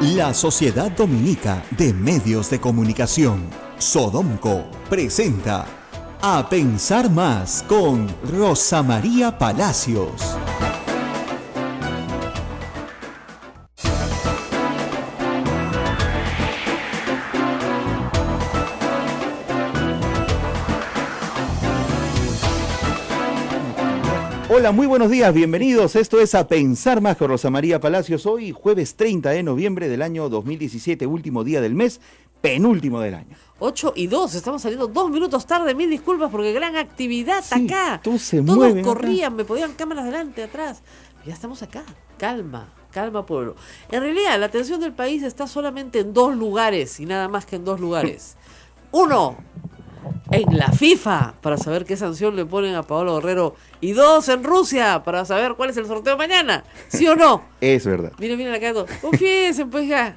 La Sociedad Dominica de Medios de Comunicación, Sodomco, presenta A Pensar Más con Rosa María Palacios. Hola, muy buenos días, bienvenidos. Esto es A Pensar Más con Rosa María Palacios. Hoy, jueves 30 de noviembre del año 2017, último día del mes, penúltimo del año. 8:02, estamos saliendo 2 minutos tarde, mil disculpas porque gran actividad Sí, acá. todos corrían, me podían cámaras delante, atrás. Ya estamos acá, calma pueblo. En realidad, la atención del país está solamente en 2 lugares y nada más que en 2 lugares. Uno, en la FIFA, para saber qué sanción le ponen a Paolo Guerrero. Y 2, en Rusia, para saber cuál es el sorteo mañana. ¿Sí o no? Es verdad. Miren acá todos. Confiesen, pues ya.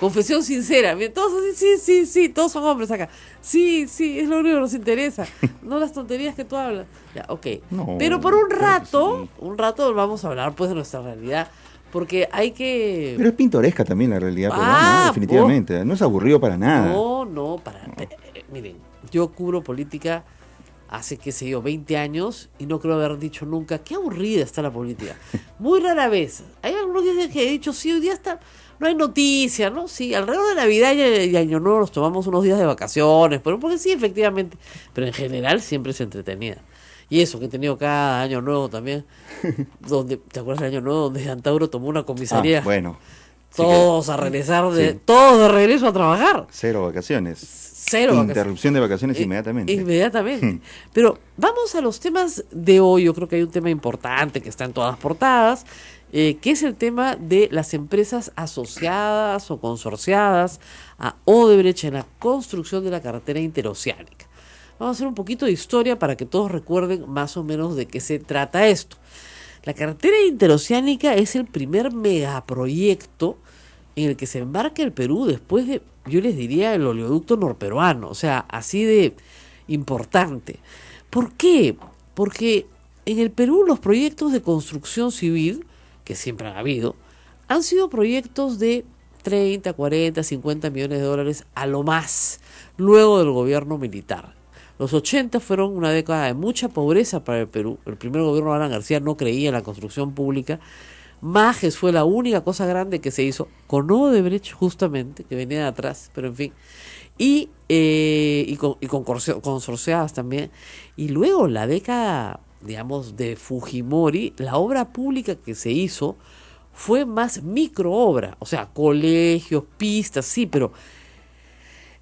Confesión sincera. Miren, todos así, sí, todos son hombres acá. Sí, es lo único que nos interesa. No las tonterías que tú hablas. Ya, ok. No, pero por un sí. rato vamos a hablar pues de nuestra realidad. Porque hay que... Pero es pintoresca también la realidad peruana, ¿no? Definitivamente. No es aburrido para nada. No, miren, yo cubro política hace, 20 años y no creo haber dicho nunca, qué aburrida está la política. Muy rara vez. Hay algunos días que he dicho, sí, hoy día está, no hay noticias, ¿no? Sí, alrededor de Navidad y Año Nuevo nos tomamos unos días de vacaciones, pero porque sí, efectivamente. Pero en general siempre es entretenida. Y eso que he tenido cada Año Nuevo también, donde, ¿te acuerdas del Año Nuevo donde Antauro tomó una comisaría? Bueno. Todos a regresar, todos de regreso a trabajar. Cero vacaciones. Interrupción de vacaciones inmediatamente. Inmediatamente. Pero vamos a los temas de hoy. Yo creo que hay un tema importante que está en todas las portadas, que es el tema de las empresas asociadas o consorciadas a Odebrecht en la construcción de la carretera interoceánica. Vamos a hacer un poquito de historia para que todos recuerden más o menos de qué se trata esto. La carretera interoceánica es el primer megaproyecto en el que se embarca el Perú después de, yo les diría, el oleoducto norperuano, o sea, así de importante. ¿Por qué? Porque en el Perú los proyectos de construcción civil, que siempre han habido, han sido proyectos de 30, 40, 50 millones de dólares a lo más, luego del gobierno militar. Los 80 fueron una década de mucha pobreza para el Perú. El primer gobierno de Alan García no creía en la construcción pública. Majes fue la única cosa grande que se hizo con Odebrecht, justamente, que venía de atrás, pero en fin. Y con consorciadas también. Y luego, la década, digamos, de Fujimori, la obra pública que se hizo fue más microobra. O sea, colegios, pistas, sí, pero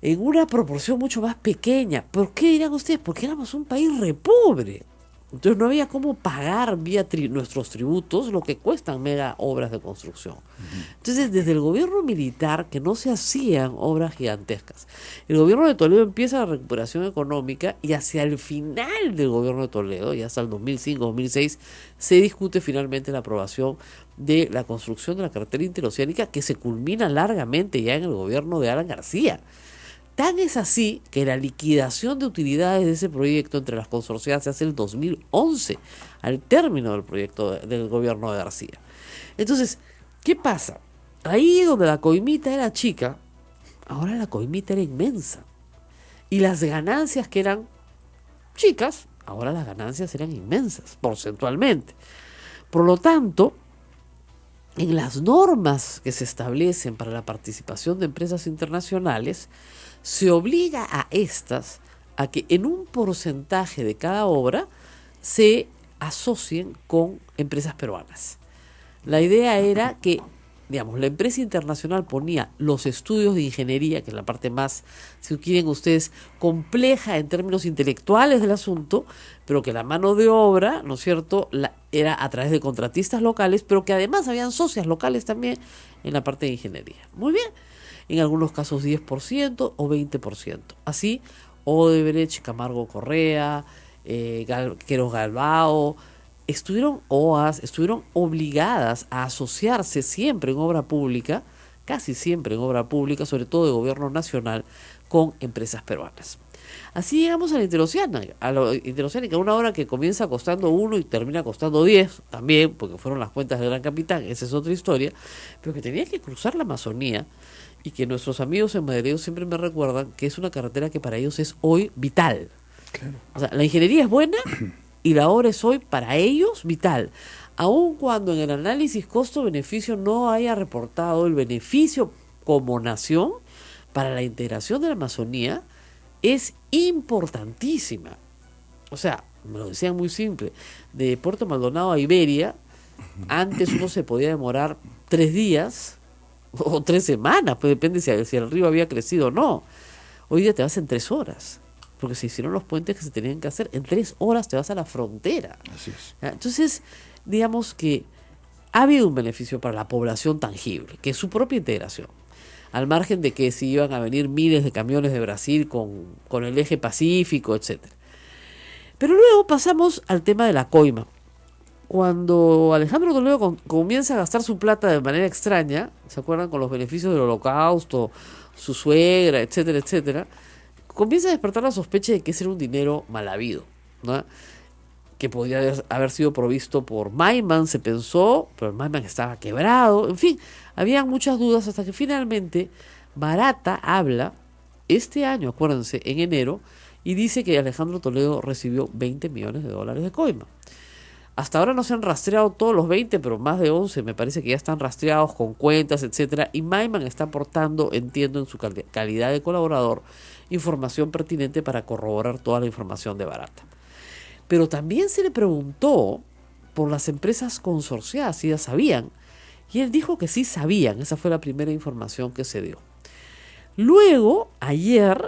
en una proporción mucho más pequeña. ¿Por qué dirán ustedes? Porque éramos un país re pobre. Entonces no había cómo pagar vía nuestros tributos lo que cuestan mega obras de construcción. Entonces desde el gobierno militar, que no se hacían obras gigantescas, el gobierno de Toledo empieza la recuperación económica y hacia el final del gobierno de Toledo, y hasta el 2005-2006, se discute finalmente la aprobación de la construcción de la carretera interoceánica, que se culmina largamente ya en el gobierno de Alan García. Tan es así que la liquidación de utilidades de ese proyecto entre las consorciadas se hace en el 2011, al término del proyecto del gobierno de García. Entonces, ¿qué pasa? Ahí donde la coimita era chica, ahora la coimita era inmensa. Y las ganancias que eran chicas, ahora las ganancias eran inmensas, porcentualmente. Por lo tanto, en las normas que se establecen para la participación de empresas internacionales, se obliga a estas a que en un porcentaje de cada obra se asocien con empresas peruanas. La idea era que, digamos, la empresa internacional ponía los estudios de ingeniería, que es la parte más, si quieren ustedes, compleja en términos intelectuales del asunto, pero que la mano de obra, ¿no es cierto?, era a través de contratistas locales, pero que además habían socias locales también en la parte de ingeniería. Muy bien. En algunos casos 10% o 20%. Así, Odebrecht, Camargo Correa, Queros Galbao, OAS, estuvieron obligadas a asociarse siempre en obra pública, casi siempre en obra pública, sobre todo de gobierno nacional, con empresas peruanas. Así llegamos a la interoceánica, una hora que comienza costando 1 y termina costando 10, también, porque fueron las cuentas del Gran Capitán, esa es otra historia, pero que tenía que cruzar la Amazonía y que nuestros amigos en Madrid siempre me recuerdan que es una carretera que para ellos es hoy vital. Claro. O sea, la ingeniería es buena y la obra es hoy para ellos vital. Aun cuando en el análisis costo-beneficio no haya reportado el beneficio como nación para la integración de la Amazonía, es importantísima. O sea, me lo decían muy simple, de Puerto Maldonado a Iberia, antes uno se podía demorar 3 días o 3 semanas, pues depende si el río había crecido o no. Hoy día te vas en 3 horas, porque se hicieron los puentes que se tenían que hacer. En 3 horas te vas a la frontera. Así es. Entonces, digamos que ha habido un beneficio para la población tangible, que es su propia integración. Al margen de que si iban a venir miles de camiones de Brasil con el eje Pacífico, etcétera. Pero luego pasamos al tema de la coima. Cuando Alejandro Toledo comienza a gastar su plata de manera extraña, ¿se acuerdan? Con los beneficios del Holocausto, su suegra, etcétera, etcétera, comienza a despertar la sospecha de que ese era un dinero mal habido, ¿no? Que podría haber sido provisto por Maiman, se pensó, pero Maiman estaba quebrado, en fin, habían muchas dudas hasta que finalmente Barata habla este año, acuérdense, en enero, y dice que Alejandro Toledo recibió $20 millones de coima. Hasta ahora no se han rastreado todos los 20, pero más de 11 me parece que ya están rastreados con cuentas, etcétera, y Maiman está aportando, entiendo, en su calidad de colaborador, información pertinente para corroborar toda la información de Barata. Pero también se le preguntó por las empresas consorciadas, si ya sabían, y él dijo que sí sabían. Esa fue la primera información que se dio. Luego, ayer,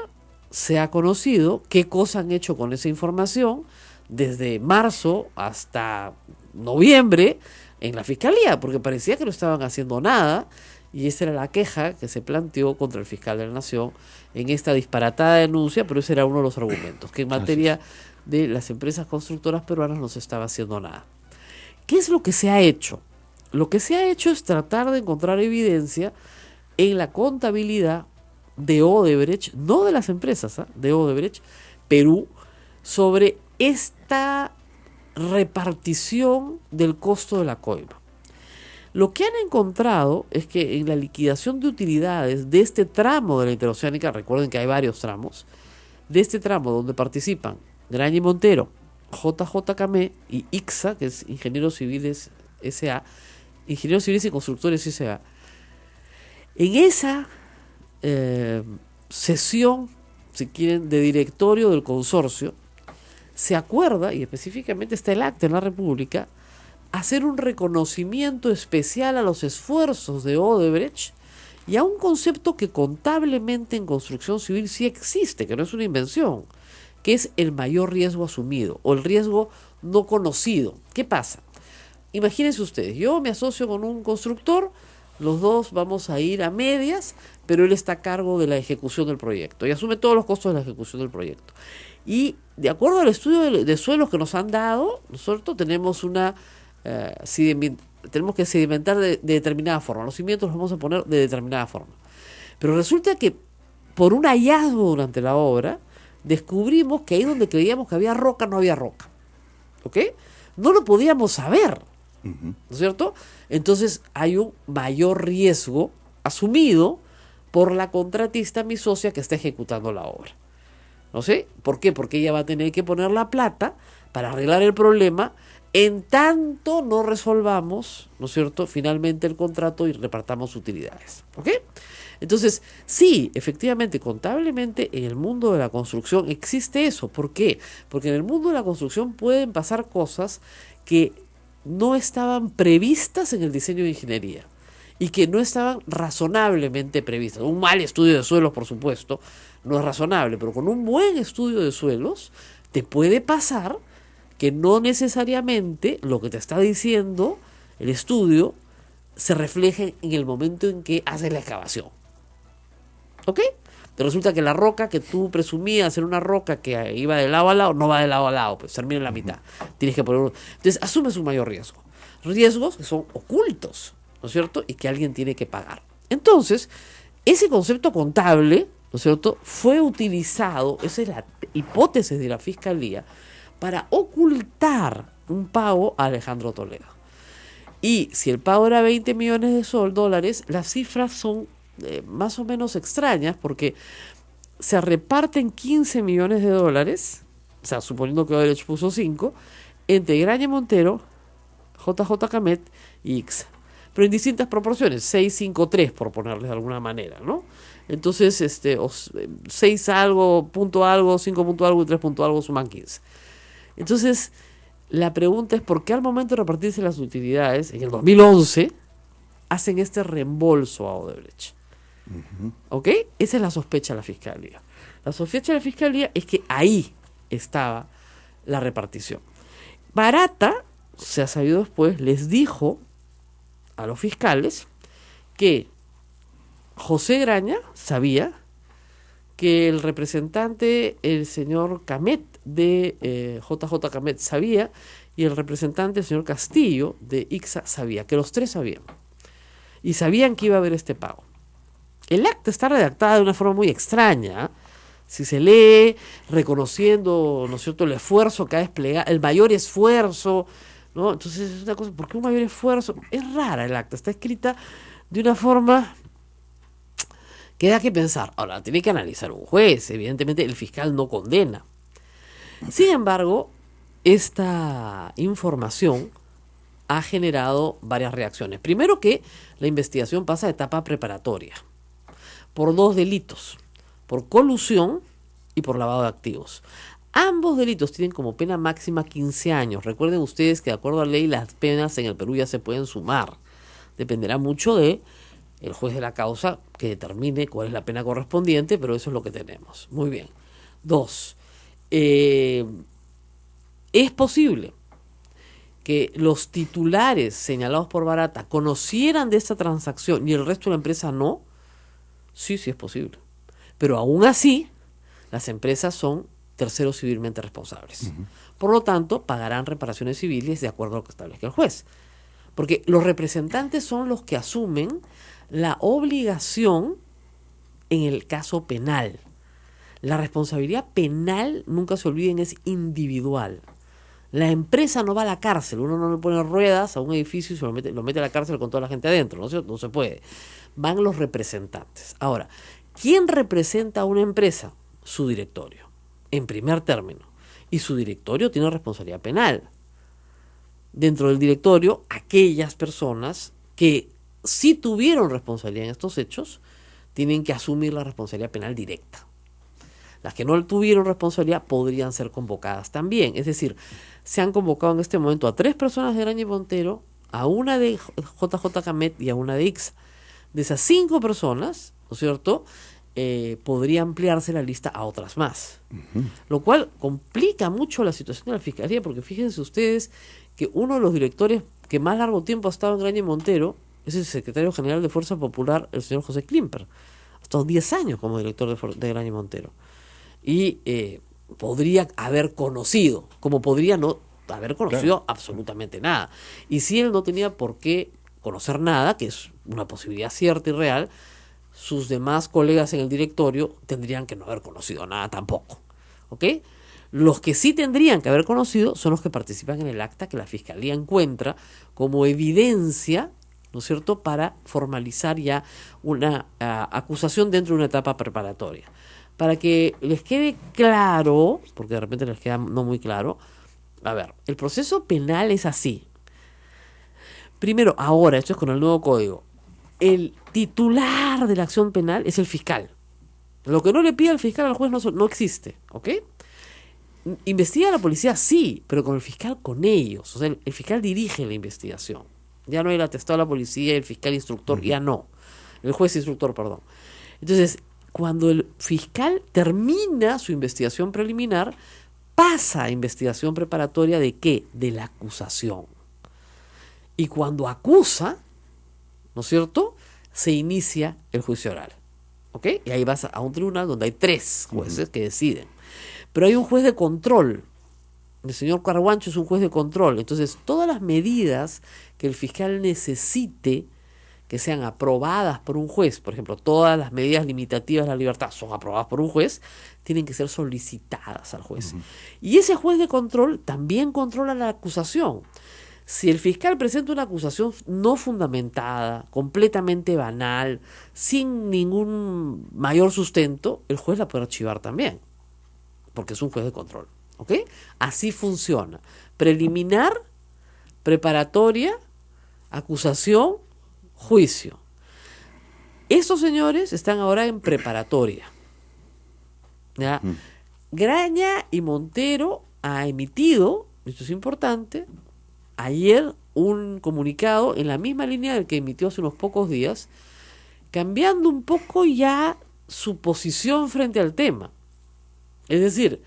se ha conocido qué cosa han hecho con esa información desde marzo hasta noviembre en la Fiscalía, porque parecía que no estaban haciendo nada, y esa era la queja que se planteó contra el fiscal de la Nación en esta disparatada denuncia, pero ese era uno de los argumentos, que en materia de las empresas constructoras peruanas no se estaba haciendo nada. ¿Qué es lo que se ha hecho? Lo que se ha hecho es tratar de encontrar evidencia en la contabilidad de Odebrecht, no de las empresas, de Odebrecht, Perú, sobre esta repartición del costo de la coima. Lo que han encontrado es que en la liquidación de utilidades de este tramo de la interoceánica, recuerden que hay varios tramos, de este tramo donde participan Graña y Montero, JJ Camé y ICSA, que es Ingenieros Civiles S.A., Ingenieros Civiles y Constructores S.A., en esa sesión, si quieren, de directorio del consorcio, se acuerda, y específicamente está el acta en la República, hacer un reconocimiento especial a los esfuerzos de Odebrecht y a un concepto que contablemente en construcción civil sí existe, que no es una invención, que es el mayor riesgo asumido o el riesgo no conocido. ¿Qué pasa? Imagínense ustedes, yo me asocio con un constructor, los dos vamos a ir a medias, pero él está a cargo de la ejecución del proyecto y asume todos los costos de la ejecución del proyecto. Y de acuerdo al estudio de suelos que nos han dado, nosotros tenemos tenemos que sedimentar de determinada forma, los cimientos los vamos a poner de determinada forma. Pero resulta que por un hallazgo durante la obra, descubrimos que ahí donde creíamos que había roca, no había roca. ¿Ok? No lo podíamos saber, ¿no es cierto? Entonces hay un mayor riesgo asumido por la contratista, mi socia, que está ejecutando la obra. ¿No sé? ¿Por qué? Porque ella va a tener que poner la plata para arreglar el problema en tanto no resolvamos, ¿no es cierto?, finalmente el contrato y repartamos utilidades. ¿Ok? Entonces, sí, efectivamente, contablemente en el mundo de la construcción existe eso. ¿Por qué? Porque en el mundo de la construcción pueden pasar cosas que no estaban previstas en el diseño de ingeniería y que no estaban razonablemente previstas. Un mal estudio de suelos, por supuesto, no es razonable, pero con un buen estudio de suelos te puede pasar que no necesariamente lo que te está diciendo el estudio se refleje en el momento en que haces la excavación. ¿Ok? Te resulta que la roca que tú presumías era una roca que iba de lado a lado, no va de lado a lado, pues termina en la mitad. Tienes que poner Entonces asumes un mayor riesgo. Riesgos que son ocultos, ¿no es cierto? Y que alguien tiene que pagar. Entonces, ese concepto contable ¿no es cierto?, fue utilizado, esa es la hipótesis de la Fiscalía, para ocultar un pago a Alejandro Toledo. Y si el pago era 20 millones de dólares, las cifras son más o menos extrañas, porque se reparten 15 millones de dólares, o sea, suponiendo que Odebrecht puso 5, entre Graña Montero, JJ Camet y ICSA. Pero en distintas proporciones, 6, 5, 3, por ponerles de alguna manera, ¿no? Entonces, 6 algo, punto algo, 5 punto algo y 3 punto algo suman 15. Entonces, la pregunta es por qué al momento de repartirse las utilidades, en el 2011, hacen este reembolso a Odebrecht. ¿Ok? Esa es la sospecha de la Fiscalía. La sospecha de la Fiscalía es que ahí estaba la repartición. Barata, se ha sabido después, les dijo a los fiscales que José Graña sabía que el representante, el señor Camet de JJ Camet sabía, y el representante, el señor Castillo de ICSA sabía, que los tres sabían. Y sabían que iba a haber este pago. El acta está redactada de una forma muy extraña. Si se lee reconociendo, ¿no es cierto?, el esfuerzo que ha desplegado, el mayor esfuerzo, ¿no? Entonces es una cosa, ¿por qué un mayor esfuerzo? Es rara el acta, está escrita de una forma que da que pensar. Ahora, tiene que analizar un juez, evidentemente el fiscal no condena. Sin embargo, esta información ha generado varias reacciones. Primero, que la investigación pasa a etapa preparatoria, por 2 delitos, por colusión y por lavado de activos. Ambos delitos tienen como pena máxima 15 años. Recuerden ustedes que de acuerdo a la ley las penas en el Perú ya se pueden sumar. Dependerá mucho de el juez de la causa que determine cuál es la pena correspondiente, pero eso es lo que tenemos. Muy bien. 2. Es posible que los titulares señalados por Barata conocieran de esta transacción y el resto de la empresa no. Sí, sí es posible. Pero aún así, las empresas son terceros civilmente responsables. Por lo tanto, pagarán reparaciones civiles de acuerdo a lo que establezca el juez. Porque los representantes son los que asumen la obligación en el caso penal. La responsabilidad penal, nunca se olviden, es individual. La empresa no va a la cárcel, uno no le pone ruedas a un edificio y se lo mete a la cárcel con toda la gente adentro, no se puede. Van los representantes. Ahora, ¿quién representa a una empresa? Su directorio, en primer término. Y su directorio tiene responsabilidad penal. Dentro del directorio, aquellas personas que sí tuvieron responsabilidad en estos hechos, tienen que asumir la responsabilidad penal directa. Las que no tuvieron responsabilidad podrían ser convocadas también. Es decir, se han convocado en este momento a 3 personas de Graña y Montero, a una de JJ Camet y a una de ICSA. De esas 5 personas, ¿no es cierto?, podría ampliarse la lista a otras más. Lo cual complica mucho la situación de la Fiscalía, porque fíjense ustedes que uno de los directores que más largo tiempo ha estado en Graña y Montero es el secretario general de Fuerza Popular, el señor José Klimper. Ha estado 10 años como director de Graña y Montero. Y podría haber conocido, como podría no haber conocido absolutamente nada. Y si él no tenía por qué conocer nada, que es una posibilidad cierta y real, sus demás colegas en el directorio tendrían que no haber conocido nada tampoco. ¿Ok? Los que sí tendrían que haber conocido son los que participan en el acta que la Fiscalía encuentra como evidencia, ¿no es cierto?, para formalizar ya una acusación dentro de una etapa preparatoria. Para que les quede claro, porque de repente les queda no muy claro, a ver, el proceso penal es así. Primero, ahora, esto es con el nuevo código, el titular de la acción penal es el fiscal. Lo que no le pide al fiscal al juez no existe, ¿ok? ¿Investiga a la policía? Sí, pero con el fiscal con ellos. O sea, el fiscal dirige la investigación. Ya no hay el atestado de la policía y el fiscal instructor, ya no. El juez instructor, perdón. Entonces, cuando el fiscal termina su investigación preliminar, pasa a investigación preparatoria ¿de qué? De la acusación. Y cuando acusa, ¿no es cierto?, se inicia el juicio oral. ¿Ok? Y ahí vas a un tribunal donde hay 3 jueces que deciden. Pero hay un juez de control. El señor Carguancho es un juez de control. Entonces, todas las medidas que el fiscal necesite que sean aprobadas por un juez, por ejemplo, todas las medidas limitativas de la libertad son aprobadas por un juez, tienen que ser solicitadas al juez. Y ese juez de control también controla la acusación. Si el fiscal presenta una acusación no fundamentada, completamente banal, sin ningún mayor sustento, el juez la puede archivar también, porque es un juez de control. ¿Ok? Así funciona. Preliminar, preparatoria, acusación, juicio. Estos señores están ahora en preparatoria. ¿Ya? Graña y Montero ha emitido, esto es importante, ayer un comunicado en la misma línea del que emitió hace unos pocos días, cambiando un poco ya su posición frente al tema. Es decir,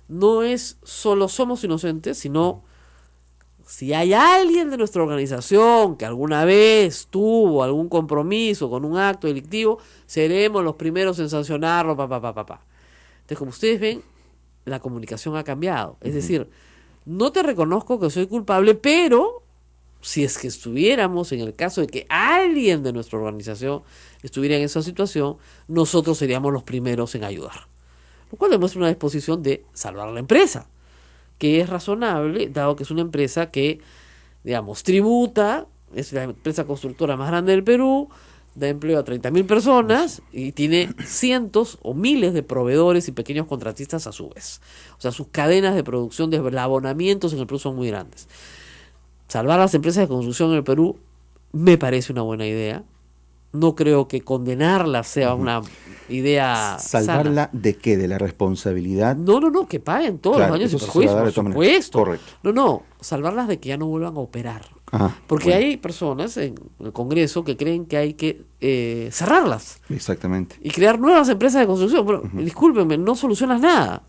no es solo somos inocentes, sino si hay alguien de nuestra organización que alguna vez tuvo algún compromiso con un acto delictivo, seremos los primeros en sancionarlo, Entonces, como ustedes ven, la comunicación ha cambiado. Es decir, no te reconozco que soy culpable, pero si es que estuviéramos en el caso de que alguien de nuestra organización estuviera en esa situación, nosotros seríamos los primeros en ayudar. Lo cual demuestra una disposición de salvar la empresa, que es razonable, dado que es una empresa que, digamos, tributa, es la empresa constructora más grande del Perú, da empleo a 30.000 personas y tiene cientos o miles de proveedores y pequeños contratistas a su vez. O sea, sus cadenas de producción de eslabonamientos en el Perú son muy grandes. Salvar las empresas de construcción en el Perú me parece una buena idea. No creo que condenarlas sea una idea ¿Salvarla sana. de qué? ¿De la responsabilidad? No, que paguen todos los daños y perjuicios, por supuesto. Correcto. No, salvarlas de que ya no vuelvan a operar. Ajá, Porque bueno. hay personas en el Congreso que creen que hay que cerrarlas Exactamente. y crear nuevas empresas de construcción. Pero, discúlpenme, no solucionas nada.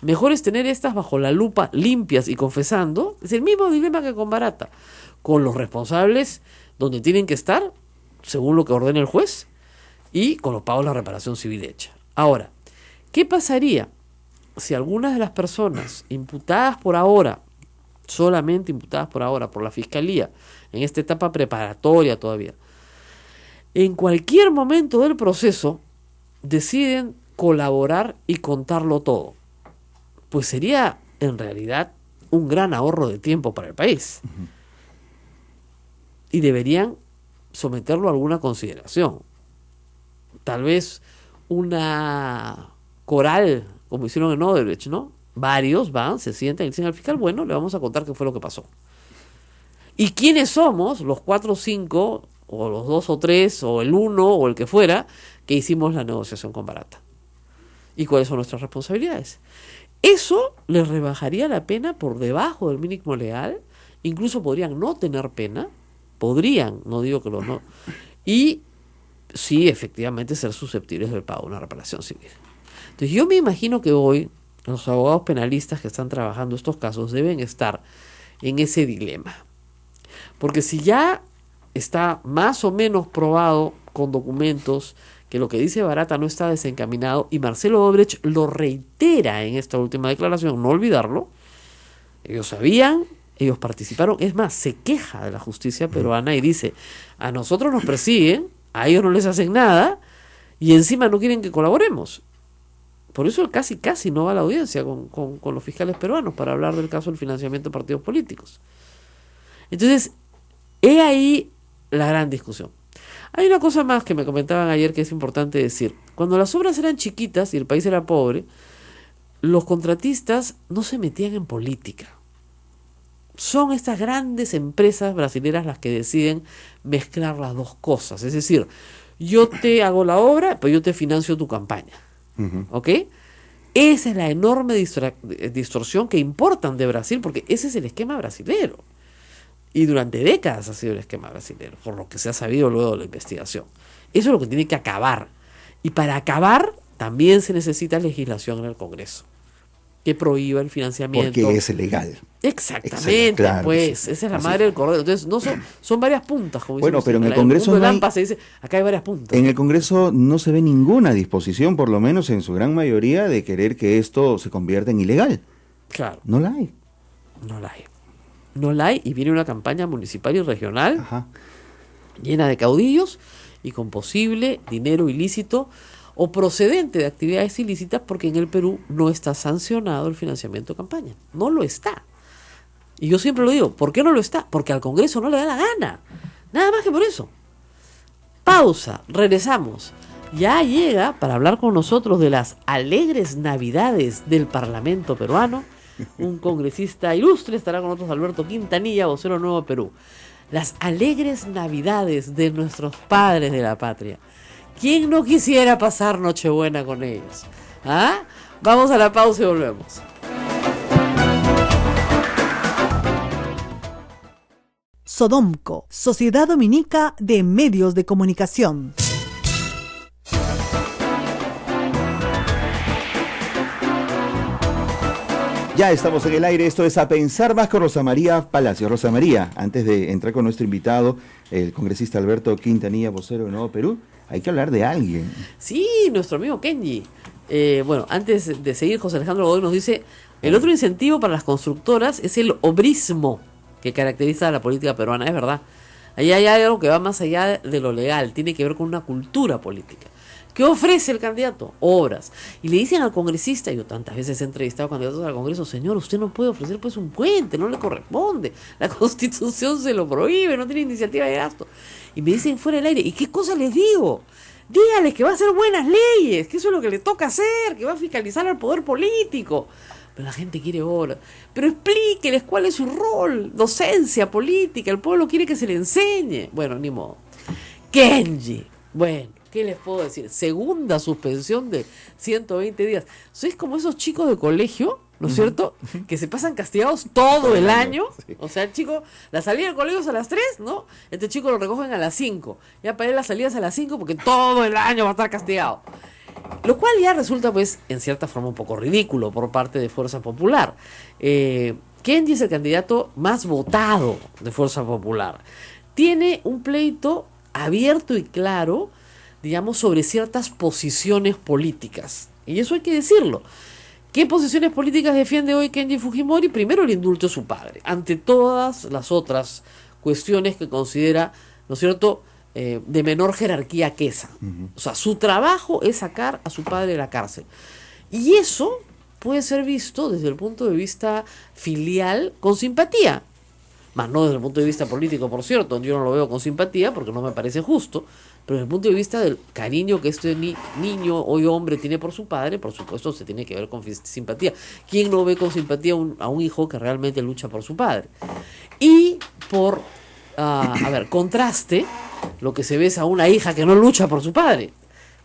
Mejor es tener estas bajo la lupa, limpias y confesando. Es el mismo dilema que con Barata. Con los responsables donde tienen que estar, según lo que ordene el juez, y con los pagos de la reparación civil hecha. Ahora, ¿qué pasaría si algunas de las personas imputadas por ahora, solamente imputadas por ahora por la Fiscalía, en esta etapa preparatoria todavía, en cualquier momento del proceso deciden colaborar y contarlo todo? Pues sería en realidad un gran ahorro de tiempo para el país. Y deberían someterlo a alguna consideración. Tal vez una coral, como hicieron en Odebrecht, ¿no? Varios van, se sientan y dicen al fiscal, bueno, le vamos a contar qué fue lo que pasó. ¿Y quiénes somos los 4 o 5, o los 2 o 3, o el 1, o el que fuera, que hicimos la negociación con Barata? ¿Y cuáles son nuestras responsabilidades? Eso les rebajaría la pena por debajo del mínimo legal, incluso podrían no tener pena, no digo que lo no, y sí, efectivamente, ser susceptibles del pago de una reparación civil. Entonces, yo me imagino que hoy los abogados penalistas que están trabajando estos casos deben estar en ese dilema. Porque si ya está más o menos probado con documentos que lo que dice Barata no está desencaminado, y Marcelo Odebrecht lo reitera en esta última declaración, no olvidarlo, ellos sabían, ellos participaron, es más, se queja de la justicia peruana y dice, a nosotros nos persiguen, a ellos no les hacen nada, y encima no quieren que colaboremos. Por eso casi no va a la audiencia con los fiscales peruanos para hablar del caso del financiamiento de partidos políticos. Entonces, he ahí la gran discusión. Hay una cosa más que me comentaban ayer que es importante decir. Cuando las obras eran chiquitas y el país era pobre, los contratistas no se metían en política. Son estas grandes empresas brasileras las que deciden mezclar las dos cosas. Es decir, yo te hago la obra, pero yo te financio tu campaña. ¿Ok? Esa es la enorme distorsión que importan de Brasil, porque ese es el esquema brasilero. Y durante décadas ha sido el esquema brasilero, por lo que se ha sabido luego de la investigación. Eso es lo que tiene que acabar. Y para acabar, también se necesita legislación en el Congreso que prohíba el financiamiento. Porque es legal. Exactamente, claro, pues, sí. esa es la Así madre del cordero. Entonces, no son varias puntas, como bueno, dicen pero en el ustedes. Congreso mundo no de hay, Lampa se dice, acá hay varias puntas. en el Congreso no se ve ninguna disposición, por lo menos en su gran mayoría, de querer que esto se convierta en ilegal. Claro. No la hay. No la hay, y viene una campaña municipal y regional. Ajá. llena de caudillos y con posible dinero ilícito o procedente de actividades ilícitas, porque en el Perú no está sancionado el financiamiento de campaña. No lo está. Y yo siempre lo digo, ¿por qué no lo está? Porque al Congreso no le da la gana. Nada más que por eso. Pausa, regresamos. Ya llega para hablar con nosotros de las alegres navidades del Parlamento peruano. Un congresista ilustre, estará con nosotros Alberto Quintanilla, vocero Nuevo Perú. Las alegres navidades de nuestros padres de la patria. ¿Quién no quisiera pasar Nochebuena con ellos? ¿Ah? Vamos a la pausa y volvemos. Sodomco, Sociedad Dominica de Medios de Comunicación. Ya estamos en el aire, esto es A Pensar Más con Rosa María Palacio. Rosa María, antes de entrar con nuestro invitado, el congresista Alberto Quintanilla, vocero de Nuevo Perú, hay que hablar de alguien. Sí, nuestro amigo Kenji. Bueno, antes de seguir, José Alejandro Godoy nos dice, el otro incentivo para las constructoras es el obrismo que caracteriza a la política peruana. Es verdad, ahí hay algo que va más allá de lo legal, tiene que ver con una cultura política. ¿Qué ofrece el candidato? Obras. Y le dicen al congresista, yo tantas veces he entrevistado candidatos al Congreso, señor, usted no puede ofrecer pues un puente, no le corresponde, la Constitución se lo prohíbe, no tiene iniciativa de gasto. Y me dicen fuera del aire, ¿y qué cosa les digo? Dígales que va a hacer buenas leyes, que eso es lo que le toca hacer, que va a fiscalizar al poder político. Pero la gente quiere obras. Pero explíqueles cuál es su rol, docencia política, el pueblo quiere que se le enseñe. Bueno, ni modo. Kenji, bueno, ¿qué les puedo decir? Segunda suspensión de 120 días. Sois como esos chicos de colegio, ¿no es cierto? Que se pasan castigados todo el año. Sí. O sea, el chico, la salida del colegio es a las 3, ¿no? Este chico lo recogen a las 5. Ya para él las salidas a las 5 porque todo el año va a estar castigado. Lo cual ya resulta, pues, en cierta forma un poco ridículo por parte de Fuerza Popular. Kenji es el candidato más votado de Fuerza Popular. Tiene un pleito abierto y claro, digamos, sobre ciertas posiciones políticas. Y eso hay que decirlo. ¿Qué posiciones políticas defiende hoy Kenji Fujimori? Primero, el indulto de su padre, ante todas las otras cuestiones que considera, ¿no es cierto?, de menor jerarquía que esa. O sea, su trabajo es sacar a su padre de la cárcel. Y eso puede ser visto desde el punto de vista filial con simpatía. Más no desde el punto de vista político, por cierto, yo no lo veo con simpatía porque no me parece justo, pero desde el punto de vista del cariño que este niño, hoy hombre, tiene por su padre, por supuesto se tiene que ver con simpatía. ¿Quién no ve con simpatía a un hijo que realmente lucha por su padre? Y por, contraste, lo que se ve es a una hija que no lucha por su padre.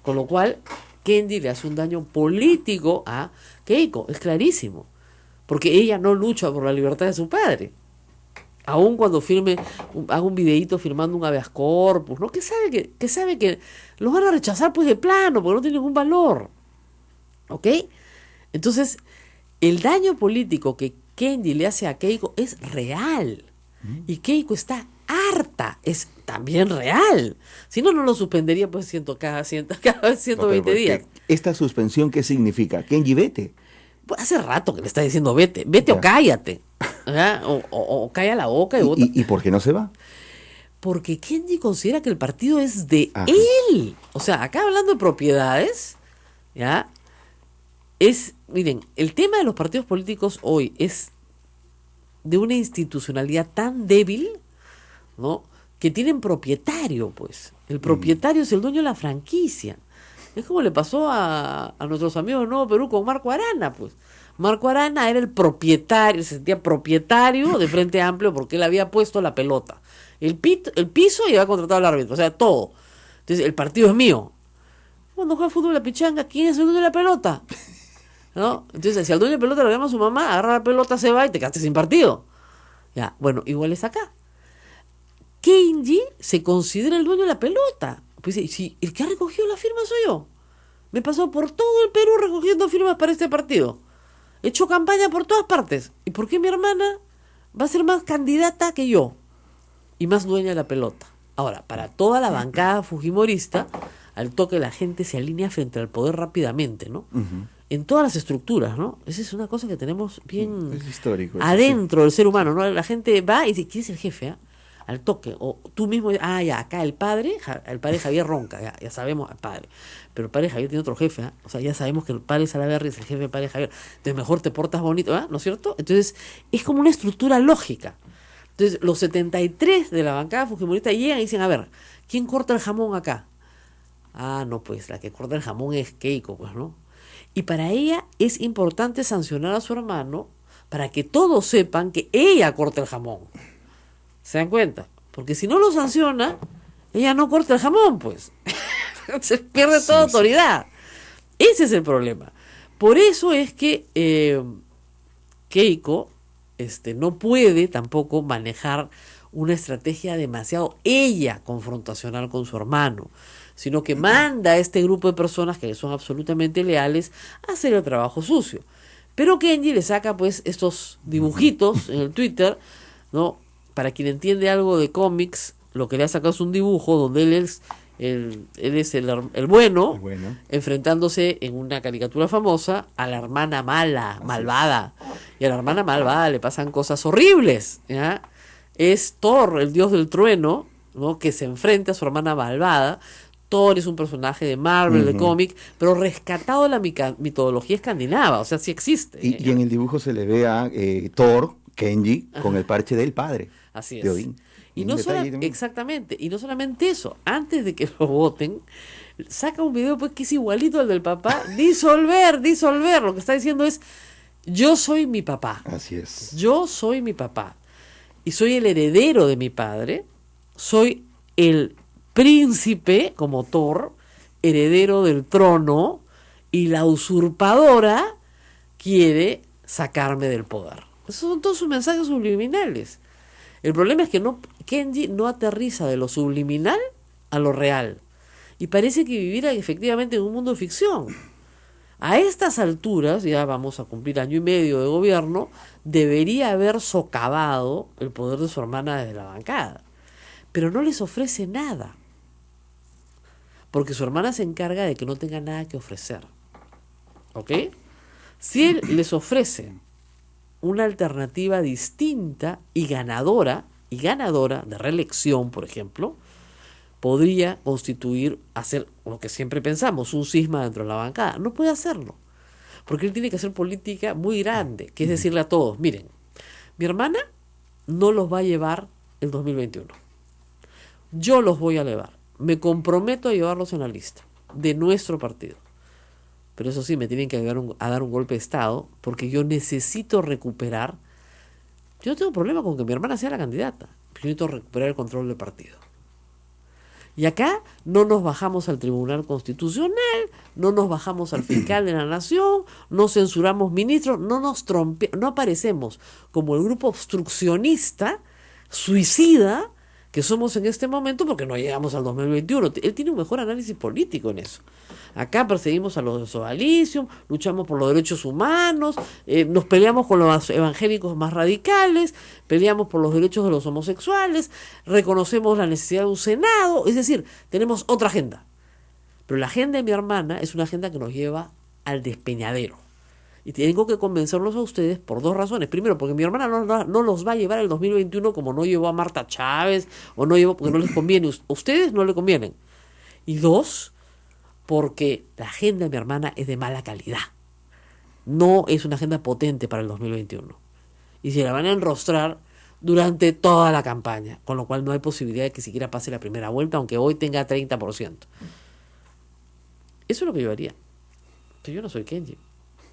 Con lo cual, Kenji le hace un daño político a Keiko, es clarísimo, porque ella no lucha por la libertad de su padre. Aún cuando haga un videíto firmando un habeas corpus, ¿no? Que sabe que los van a rechazar pues de plano, porque no tiene ningún valor. ¿Ok? Entonces, el daño político que Kenji le hace a Keiko es real. Y Keiko está harta, es también real. Si no, no lo suspendería pues cada vez 120 días. ¿Esta suspensión qué significa? Kenji, vete. Pues hace rato que le está diciendo vete o cállate. O calla la boca y vota. ¿Y por qué no se va? Porque Kenji considera que el partido es de Ajá. él. O sea, acá hablando de propiedades, ¿ya? Miren, el tema de los partidos políticos hoy es de una institucionalidad tan débil, ¿no?, que tienen propietario, pues. El propietario es el dueño de la franquicia. Es como le pasó a nuestros amigos de Nuevo Perú con Marco Arana, pues. Marco Arana era el propietario, se sentía propietario de Frente Amplio porque él había puesto la pelota, el piso y había contratado al árbitro, o sea, todo. Entonces, el partido es mío. Cuando juega fútbol la pichanga, ¿quién es el dueño de la pelota? ¿No? Entonces, si al dueño de la pelota lo llama su mamá, agarra la pelota, se va y te quedaste sin partido. Ya, bueno, igual es acá. Kenji se considera el dueño de la pelota. Pues si el que ha recogido la firma soy yo. Me he pasado por todo el Perú recogiendo firmas para este partido. He hecho campaña por todas partes. ¿Y por qué mi hermana va a ser más candidata que yo? Y más dueña de la pelota. Ahora, para toda la bancada fujimorista, al toque la gente se alinea frente al poder rápidamente, ¿no? En todas las estructuras, ¿no? Esa es una cosa que tenemos bien Es histórico. adentro del ser humano, ¿no? La gente va y dice, ¿quién es el jefe? al toque. O tú mismo, ya, acá el padre Javier ronca, ya sabemos al padre. Pero el padre Javier tiene otro jefe, ¿ah? O sea, ya sabemos que el padre Salaverry es el jefe del padre Javier. Entonces mejor te portas bonito, ¿ah? ¿No es cierto? Entonces es como una estructura lógica. Entonces los 73 de la bancada fujimorista llegan y dicen, a ver, ¿quién corta el jamón acá? Ah, no, pues la que corta el jamón es Keiko, pues, ¿no? Y para ella es importante sancionar a su hermano para que todos sepan que ella corta el jamón. ¿Se dan cuenta? Porque si no lo sanciona, ella no corta el jamón, pues. Se pierde toda autoridad. Ese es el problema. Por eso es que Keiko no puede tampoco manejar una estrategia demasiado ella confrontacional con su hermano, sino que manda a este grupo de personas que son absolutamente leales a hacer el trabajo sucio. Pero Kenji le saca pues estos dibujitos en el Twitter, ¿no? Para quien entiende algo de cómics, lo que le ha sacado es un dibujo donde él es el bueno, enfrentándose en una caricatura famosa a la hermana malvada. Y a la hermana malvada le pasan cosas horribles, ¿ya? Es Thor, el dios del trueno, ¿no? Que se enfrenta a su hermana malvada. Thor es un personaje de Marvel, de cómic, pero rescatado de la mitología escandinava, o sea, sí existe. Y en el dibujo se le ve a Thor, Kenji, con el parche del padre. Así es. De Odín. Y no exactamente, y no solamente eso, antes de que lo voten, saca un video pues que es igualito al del papá, disolver, lo que está diciendo es, yo soy mi papá. Así es. Yo soy mi papá, y soy el heredero de mi padre, soy el príncipe, como Thor, heredero del trono, y la usurpadora quiere sacarme del poder. Esos son todos sus mensajes subliminales. El problema es que Kenji no aterriza de lo subliminal a lo real. Y parece que viviera efectivamente en un mundo de ficción. A estas alturas, ya vamos a cumplir 1 año y medio de gobierno, debería haber socavado el poder de su hermana desde la bancada. Pero no les ofrece nada. Porque su hermana se encarga de que no tenga nada que ofrecer. ¿Ok? Si él les ofrece una alternativa distinta y ganadora de reelección, por ejemplo, podría hacer lo que siempre pensamos, un cisma dentro de la bancada. No puede hacerlo, porque él tiene que hacer política muy grande, que es decirle a todos, miren, mi hermana no los va a llevar el 2021. Yo los voy a llevar. Me comprometo a llevarlos en la lista de nuestro partido. Pero eso sí, me tienen que ayudar a dar un golpe de Estado, porque yo necesito recuperar. Yo no tengo problema con que mi hermana sea la candidata, pero yo necesito recuperar el control del partido. Y acá no nos bajamos al Tribunal Constitucional, no nos bajamos al fiscal de la Nación, no censuramos ministros, no aparecemos como el grupo obstruccionista, suicida, que somos en este momento porque no llegamos al 2021. Él tiene un mejor análisis político en eso. Acá perseguimos a los de Sodalicium, luchamos por los derechos humanos, nos peleamos con los evangélicos más radicales, peleamos por los derechos de los homosexuales, reconocemos la necesidad de un Senado, es decir, tenemos otra agenda. Pero la agenda de mi hermana es una agenda que nos lleva al despeñadero. Y tengo que convencerlos a ustedes por 2 razones. Primero, porque mi hermana no los va a llevar el 2021 como no llevó a Marta Chávez, o no llevó porque no les conviene. A ustedes no le convienen. Y 2, porque la agenda de mi hermana es de mala calidad. No es una agenda potente para el 2021. Y se la van a enrostrar durante toda la campaña, con lo cual no hay posibilidad de que siquiera pase la primera vuelta, aunque hoy tenga 30%. Eso es lo que yo haría. Pero yo no soy Kenji.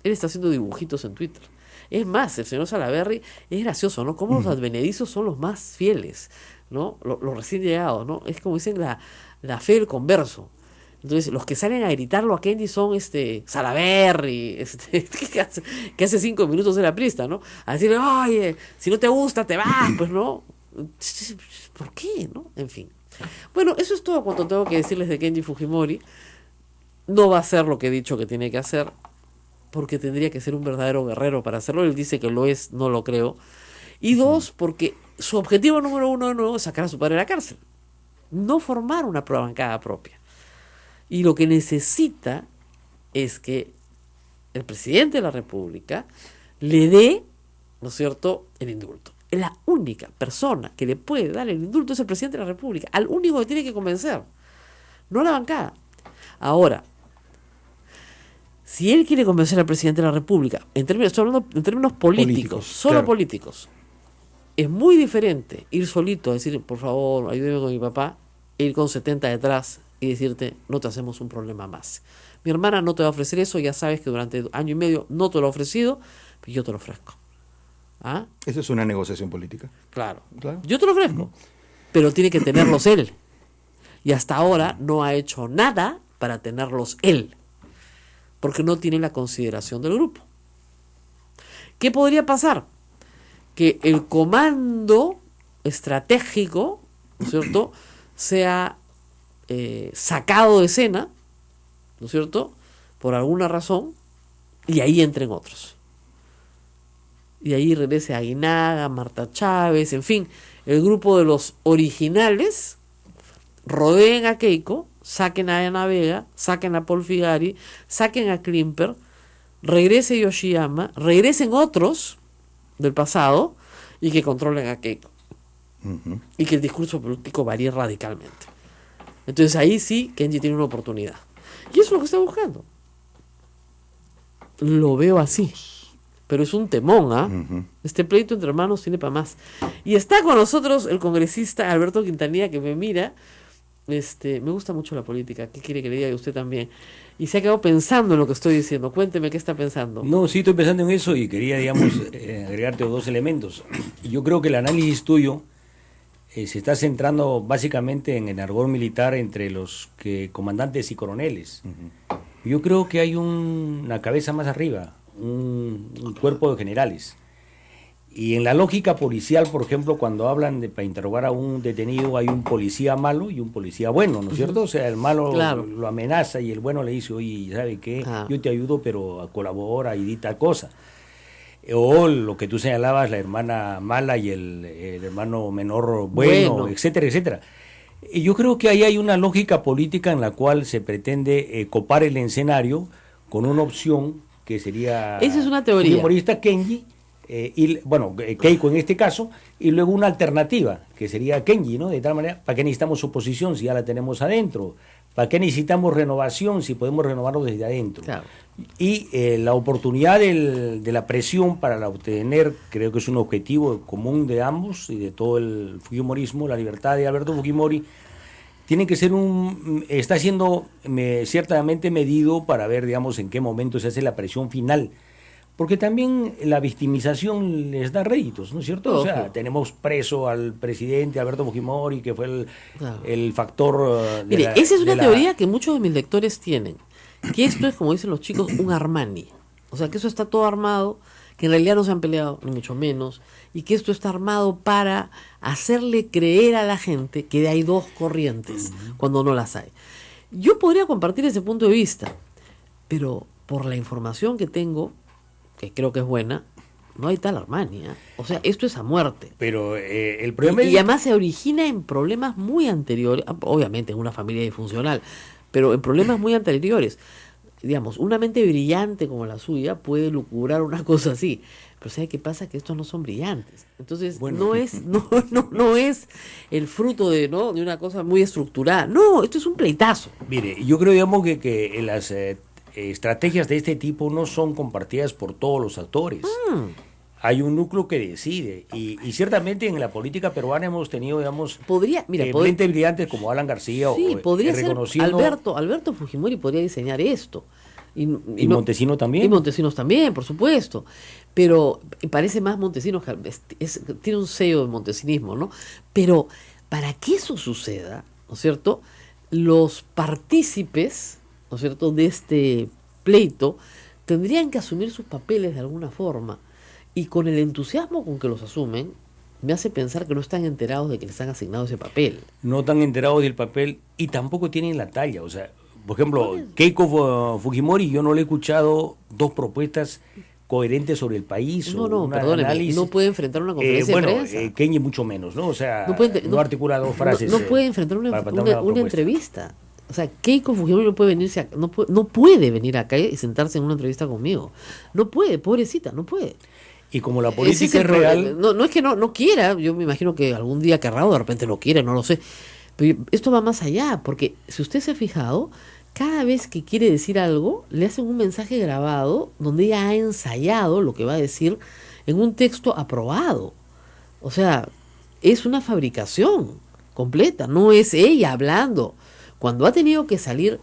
Él está haciendo dibujitos en Twitter. Es más, el señor Salaverry es gracioso, ¿no? Como los advenedizos son los más fieles, ¿no? Los recién llegados, ¿no? Es como dicen la fe del converso. Entonces, los que salen a gritarlo a Kenji son Salaverry, que hace 5 minutos era prista, ¿no? A decirle, oye, si no te gusta, te vas, pues, ¿no? ¿Por qué, no? En fin. Bueno, eso es todo cuanto tengo que decirles de Kenji Fujimori. No va a hacer lo que he dicho que tiene que hacer, porque tendría que ser un verdadero guerrero para hacerlo. Él dice que lo es, no lo creo. Y 2, porque su objetivo número 1 no es sacar a su padre de la cárcel, no formar una bancada propia. Y lo que necesita es que el presidente de la República le dé, ¿no es cierto?, el indulto. La única persona que le puede dar el indulto es el presidente de la República, al único que tiene que convencer, no la bancada. Ahora, si él quiere convencer al presidente de la República, estoy hablando en términos políticos, solo claro. políticos, es muy diferente ir solito a decir, por favor, ayúdeme con mi papá, e ir con 70 detrás y decirte, no te hacemos un problema más. Mi hermana no te va a ofrecer eso, ya sabes que durante año y medio no te lo ha ofrecido, pero yo te lo ofrezco. ¿Ah? Eso es una negociación política. Claro. Claro. Yo te lo ofrezco, pero tiene que tenerlos él. Y hasta ahora no ha hecho nada para tenerlos él, porque no tiene la consideración del grupo. ¿Qué podría pasar? Que el comando estratégico, ¿no es cierto?, sea sacado de escena, ¿no es cierto?, por alguna razón, y ahí entren otros. Y ahí regrese Aguinaga, Marta Chávez, en fin, el grupo de los originales, rodeen a Keiko, saquen a Ana Vega, saquen a Paul Figari, saquen a Klimper, regrese Yoshiyama, regresen otros del pasado y que controlen a Keiko. Ujú. Y que el discurso político varíe radicalmente. Entonces ahí sí Kenji tiene una oportunidad. Y eso es lo que está buscando. Lo veo así. Pero es un temón, ¿ah? Ujú. Este pleito entre hermanos tiene para más. Y está con nosotros el congresista Alberto Quintanilla, que me mira. Me gusta mucho la política. ¿Qué quiere que le diga? Y usted también. Y se ha quedado pensando en lo que estoy diciendo. Cuénteme qué está pensando. No, sí estoy pensando en eso y quería, digamos, agregarte dos elementos. Yo creo que el análisis tuyo se está centrando básicamente en el argot militar entre los comandantes y coroneles. Yo creo que hay una cabeza más arriba, un cuerpo de generales. Y en la lógica policial, por ejemplo, cuando hablan para interrogar a un detenido, hay un policía malo y un policía bueno, ¿no es cierto? O sea, el malo Claro. lo amenaza y el bueno le dice, oye, ¿sabe qué? Ah. Yo te ayudo, pero colabora y di tal cosa. O lo que tú señalabas, la hermana mala y el hermano menor bueno, etcétera, etcétera. Y yo creo que ahí hay una lógica política en la cual se pretende copar el escenario con una opción que sería... Esa es una teoría. El humorista Kenji, Keiko en este caso, y luego una alternativa, que sería Kenji, ¿no? De tal manera, ¿para qué necesitamos oposición si ya la tenemos adentro? ¿Para qué necesitamos renovación si podemos renovarlo desde adentro? Claro. Y la oportunidad de la presión para obtener, creo que es un objetivo común de ambos y de todo el fujimorismo, la libertad de Alberto Fujimori, tiene que ser está siendo ciertamente medido para ver, digamos, en qué momento se hace la presión final. Porque también la victimización les da réditos, ¿no es cierto? O sea, Ojo. tenemos preso al presidente Alberto Fujimori, que fue Claro. el factor... Mire, esa es una teoría que muchos de mis lectores tienen. Que esto es, como dicen los chicos, un Armani. O sea, que eso está todo armado, que en realidad no se han peleado, ni mucho menos, y que esto está armado para hacerle creer a la gente que hay dos corrientes, cuando no las hay. Yo podría compartir ese punto de vista, pero por la información que tengo, que creo que es buena, no hay tal Armani, ¿eh? O sea, esto es a muerte. Pero el problema Y es... además se origina en problemas muy anteriores, obviamente en una familia disfuncional, pero en problemas muy anteriores. Digamos, una mente brillante como la suya puede lucubrar una cosa así, pero ¿sabe qué pasa? Que estos no son brillantes. Entonces, Bueno. no es el fruto de una cosa muy estructurada. No, esto es un pleitazo. Mire, yo creo, digamos, que las estrategias de este tipo no son compartidas por todos los actores. Hay un núcleo que decide y ciertamente en la política peruana hemos tenido, digamos, mentes brillantes como Alan García sí, o podría ser reconociendo... Alberto Fujimori podría diseñar esto. Y Montesinos también. Y Montesinos también, por supuesto. Pero parece más Montesinos, tiene un sello de montesinismo, ¿no? Pero para que eso suceda, ¿no es cierto? Los partícipes, ¿no es cierto?, de este pleito tendrían que asumir sus papeles de alguna forma. Y con el entusiasmo con que los asumen, me hace pensar que no están enterados de que les han asignado ese papel. No están enterados del papel y tampoco tienen la talla. O sea, por ejemplo, Keiko Fujimori, yo no le he escuchado dos propuestas coherentes sobre el país. Perdóneme, análisis. no puede enfrentar una conferencia de prensa. Kenji mucho menos, ¿no? O sea, no articula dos frases. No puede enfrentar para plantear una entrevista. O sea, Keiko Fujimori no puede venir acá y sentarse en una entrevista conmigo. No puede, pobrecita, no puede. Y como la Ese política es el problema. real, No es que no quiera, yo me imagino que algún día querrá o de repente no quiere, no lo sé. Pero esto va más allá, porque si usted se ha fijado, cada vez que quiere decir algo, le hacen un mensaje grabado donde ella ha ensayado lo que va a decir en un texto aprobado. O sea, es una fabricación completa, no es ella hablando. Cuando ha tenido que salir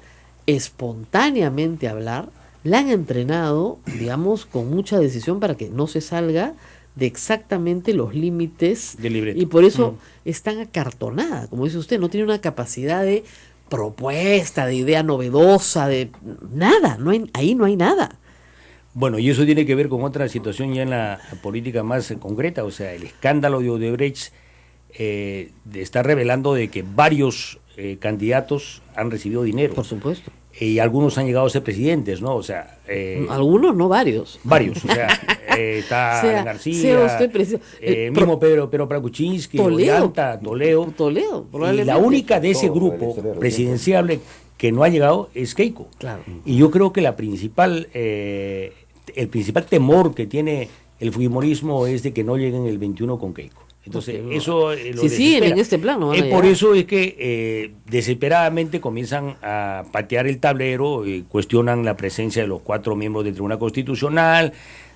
espontáneamente a hablar, la han entrenado, digamos, con mucha decisión para que no se salga de exactamente los límites del libreto. y por eso es tan acartonada, como dice usted, no tiene una capacidad de propuesta, de idea novedosa, de nada, ahí no hay nada. Bueno, y eso tiene que ver con otra situación ya en la política más concreta, o sea, el escándalo de Odebrecht está revelando de que varios candidatos han recibido dinero. Por supuesto. Y algunos han llegado a ser presidentes, ¿no? O sea... algunos, no varios. Varios, o sea, está Alan García, sea usted mismo Pedro Prakuczynski, Ollanta, Toledo, probablemente. y la única de ese grupo presidenciable que no ha llegado es Keiko. Claro. Y yo creo que el principal temor que tiene el fujimorismo es de que no lleguen el 21 con Keiko. Entonces, eso lo si siguen en este plan, no van a por llegar. eso es que desesperadamente comienzan a patear el tablero, cuestionan la presencia de los 4 miembros del Tribunal Constitucional,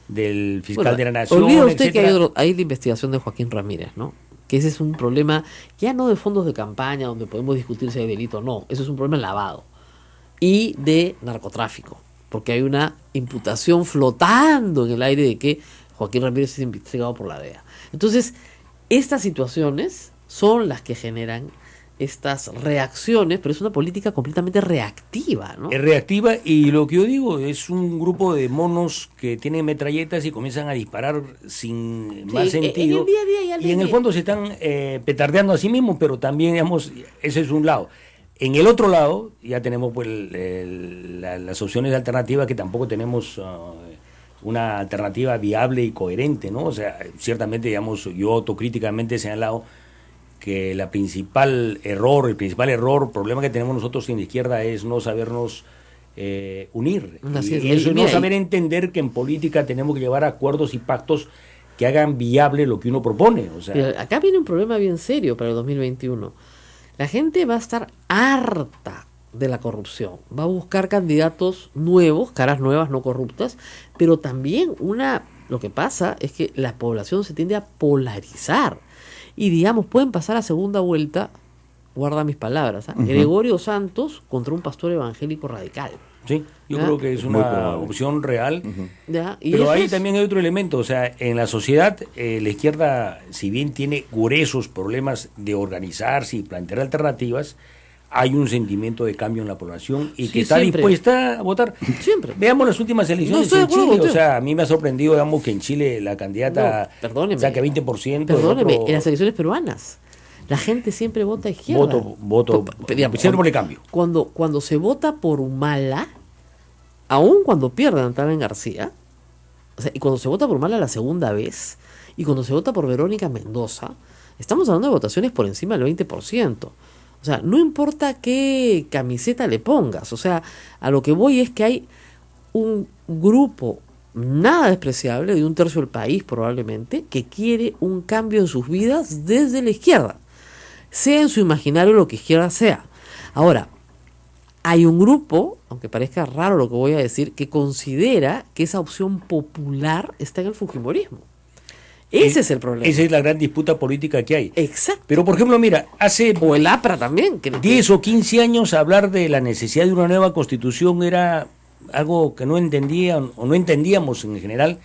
del fiscal de la Nación, olvida usted etcétera. que hay la investigación de Joaquín Ramírez, ¿no? Que ese es un problema ya no de fondos de campaña donde podemos discutir si hay delito o no, eso es un problema lavado y de narcotráfico, porque hay una imputación flotando en el aire de que Joaquín Ramírez es investigado por la DEA. Entonces, estas situaciones son las que generan estas reacciones, pero es una política completamente reactiva, ¿no? Es reactiva y lo que yo digo es un grupo de monos que tienen metralletas y comienzan a disparar sin más sentido. En el día a día ya y en el fondo se están petardeando a sí mismos, pero también, digamos, ese es un lado. En el otro lado ya tenemos pues las opciones alternativas que tampoco tenemos una alternativa viable y coherente, ¿no? O sea, ciertamente, digamos, yo autocríticamente he señalado que el principal problema que tenemos nosotros en la izquierda es no sabernos unir. Y eso es no saber entender que en política tenemos que llevar acuerdos y pactos que hagan viable lo que uno propone. O sea, pero acá viene un problema bien serio para el 2021. La gente va a estar harta de la corrupción, va a buscar candidatos nuevos, caras nuevas, no corruptas, pero también lo que pasa es que la población se tiende a polarizar y digamos, pueden pasar a segunda vuelta, guarda mis palabras, Gregorio Santos contra un pastor evangélico radical. Sí, yo creo que es una opción real, pero ahí también hay otro elemento, o sea, en la sociedad la izquierda, si bien tiene gruesos problemas de organizarse y plantear alternativas, hay un sentimiento de cambio en la población y que está dispuesta a votar. Siempre. Veamos las últimas elecciones en Chile. O sea, a mí me ha sorprendido, digamos, que en Chile la candidata saque 20%. Perdóneme, en las elecciones peruanas, la gente siempre vota a izquierda. Siempre por el cambio. Cuando se vota por Humala, aun cuando pierde Antaben García, o sea, y cuando se vota por Humala la segunda vez, y cuando se vota por Verónica Mendoza, estamos hablando de votaciones por encima del 20%. O sea, no importa qué camiseta le pongas, o sea, a lo que voy es que hay un grupo nada despreciable de 1/3 del país probablemente que quiere un cambio en sus vidas desde la izquierda, sea en su imaginario lo que izquierda sea. Ahora, hay un grupo, aunque parezca raro lo que voy a decir, que considera que esa opción popular está en el fujimorismo. Ese es el problema. Esa es la gran disputa política que hay. Exacto. Pero, por ejemplo, mira, o el APRA también. 10 o 15 años hablar de la necesidad de una nueva constitución era algo que no entendían o no entendíamos en general,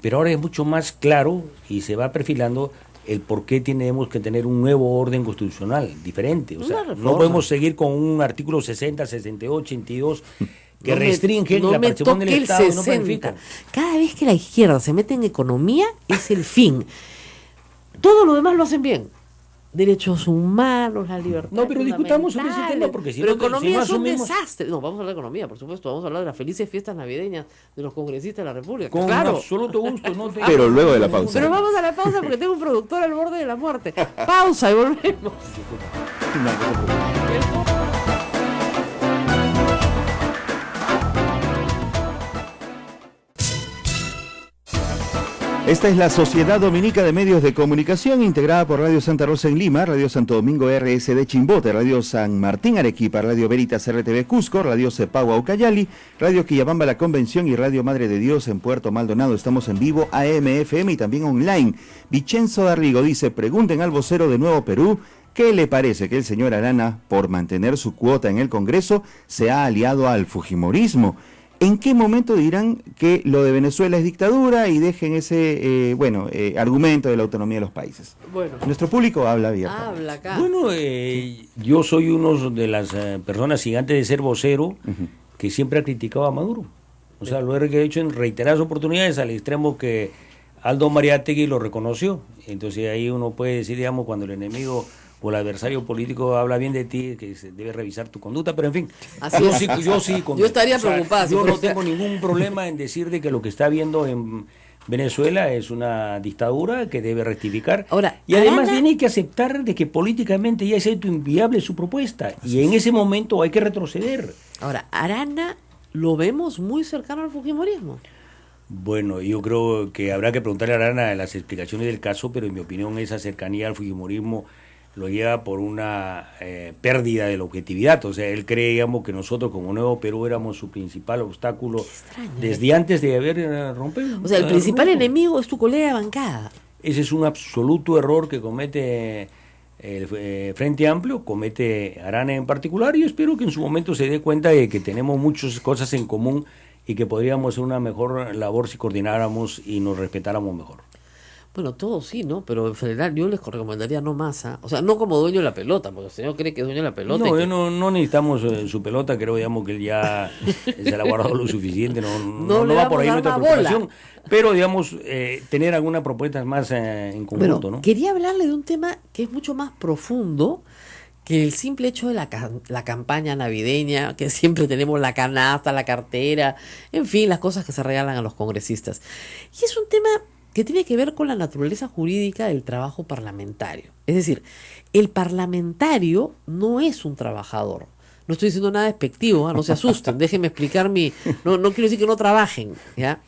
pero ahora es mucho más claro y se va perfilando el por qué tenemos que tener un nuevo orden constitucional diferente. O sea, no podemos seguir con un artículo 60, 68, 82... que restringen la participación del Estado, no planifican. Cada vez que la izquierda se mete en economía es el fin. Todo lo demás lo hacen bien. Derechos humanos, la libertad. No, pero discutamos sobre ese tema porque pero economía es un desastre. No, vamos a hablar de economía, por supuesto. Vamos a hablar de las felices fiestas navideñas de los congresistas de la República. Con absoluto gusto. Pero luego de la pausa. Pero vamos a la pausa porque tengo un productor al borde de la muerte. Pausa y volvemos. Esta es la Sociedad Dominica de Medios de Comunicación, integrada por Radio Santa Rosa en Lima, Radio Santo Domingo RSD Chimbote, Radio San Martín Arequipa, Radio Veritas RTV Cusco, Radio Cepagua Ucayali, Radio Quillabamba La Convención y Radio Madre de Dios en Puerto Maldonado. Estamos en vivo, AM, FM y también online. Vicenzo Darrigo dice, pregunten al vocero de Nuevo Perú, ¿qué le parece que el señor Arana, por mantener su cuota en el Congreso, se ha aliado al fujimorismo? ¿En qué momento dirán que lo de Venezuela es dictadura y dejen ese argumento de la autonomía de los países? Bueno, Nuestro público habla abiertamente. habla acá. Bueno, yo soy uno de las personas, y antes de ser vocero, que siempre ha criticado a Maduro. O sea, lo he hecho en reiteradas oportunidades, al extremo que Aldo Mariátegui lo reconoció. Entonces ahí uno puede decir, digamos, cuando el enemigo o el adversario político habla bien de ti, que se debe revisar tu conducta, pero en fin, Así yo es. sí, Yo estaría preocupada si yo fuera no usted. tengo ningún problema en decir de que lo que está viendo en Venezuela es una dictadura que debe rectificar. Ahora, y además Arana- tiene que aceptar de que políticamente ya es inviable su propuesta, y en ese momento hay que retroceder. Ahora, Arana lo vemos muy cercano al fujimorismo. Bueno, yo creo que habrá que preguntarle a Arana las explicaciones del caso, pero en mi opinión esa cercanía al fujimorismo lo lleva por una pérdida de la objetividad. O sea, él cree, digamos, que nosotros como Nuevo Perú éramos su principal obstáculo desde antes de haber rompido. O sea, el principal enemigo es tu colega de bancada. Ese es un absoluto error que comete el Frente Amplio, comete Arana en particular, y espero que en su momento se dé cuenta de que tenemos muchas cosas en común y que podríamos hacer una mejor labor si coordináramos y nos respetáramos mejor. Bueno, todo sí, ¿no? Pero en general yo les recomendaría no Massa. O sea, no como dueño de la pelota, porque el señor cree que es dueño de la pelota. No, y que- no necesitamos su pelota, creo, digamos, que él ya se la ha guardado lo suficiente, No le va por ahí vamos a nuestra dar más bola. preocupación, pero, digamos, tener algunas propuestas más en conjunto, Bueno, ¿no? quería hablarle de un tema que es mucho más profundo que el simple hecho de la campaña navideña, que siempre tenemos la canasta, la cartera, en fin, las cosas que se regalan a los congresistas. Y es un tema que tiene que ver con la naturaleza jurídica del trabajo parlamentario. Es decir, el parlamentario no es un trabajador. No estoy diciendo nada despectivo, no se asusten, déjenme explicar no quiero decir que no trabajen, ¿ya?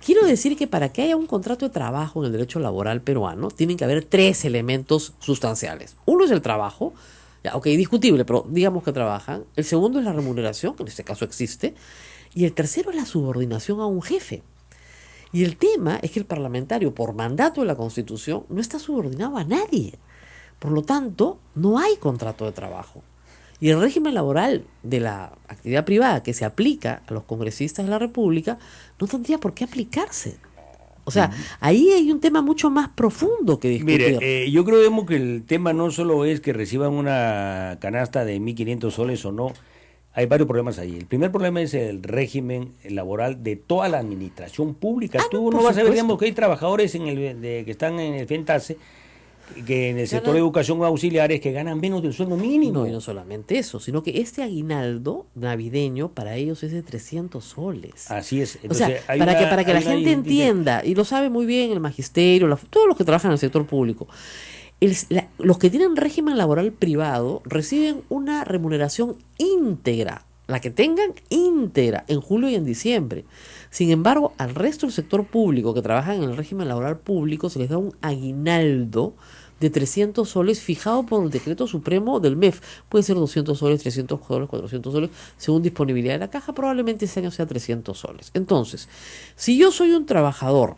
Quiero decir que para que haya un contrato de trabajo en el derecho laboral peruano, tienen que haber 3 elementos sustanciales. Uno es el trabajo, ya, ok, discutible, pero digamos que trabajan. El segundo es la remuneración, que en este caso existe. Y el tercero es la subordinación a un jefe. Y el tema es que el parlamentario, por mandato de la Constitución, no está subordinado a nadie. Por lo tanto, no hay contrato de trabajo. Y el régimen laboral de la actividad privada que se aplica a los congresistas de la República no tendría por qué aplicarse. O sea, ahí hay un tema mucho más profundo que discutir. Mire, yo creo, digamos, que el tema no solo es que reciban una canasta de 1.500 soles o no. Hay varios problemas ahí. El primer problema es el régimen laboral de toda la administración pública. Tú por no vas a ver, supuesto. digamos, que hay trabajadores que están en el FENTASE, que en el sector Ganan- de educación auxiliares, que ganan menos del sueldo mínimo. No, y no solamente eso, sino que este aguinaldo navideño para ellos es de 300 soles. Así es. O sea, Entonces, hay para una- que la hay una gente injusticia. entienda, y lo sabe muy bien el magisterio, todos los que trabajan en el sector público, los que tienen régimen laboral privado reciben una remuneración íntegra, la que tengan íntegra, en julio y en diciembre. Sin embargo, al resto del sector público que trabajan en el régimen laboral público se les da un aguinaldo de 300 soles fijado por el decreto supremo del MEF. Puede ser 200 soles, 300 soles, 400 soles, según disponibilidad de la caja. Probablemente este año sea 300 soles. Entonces, si yo soy un trabajador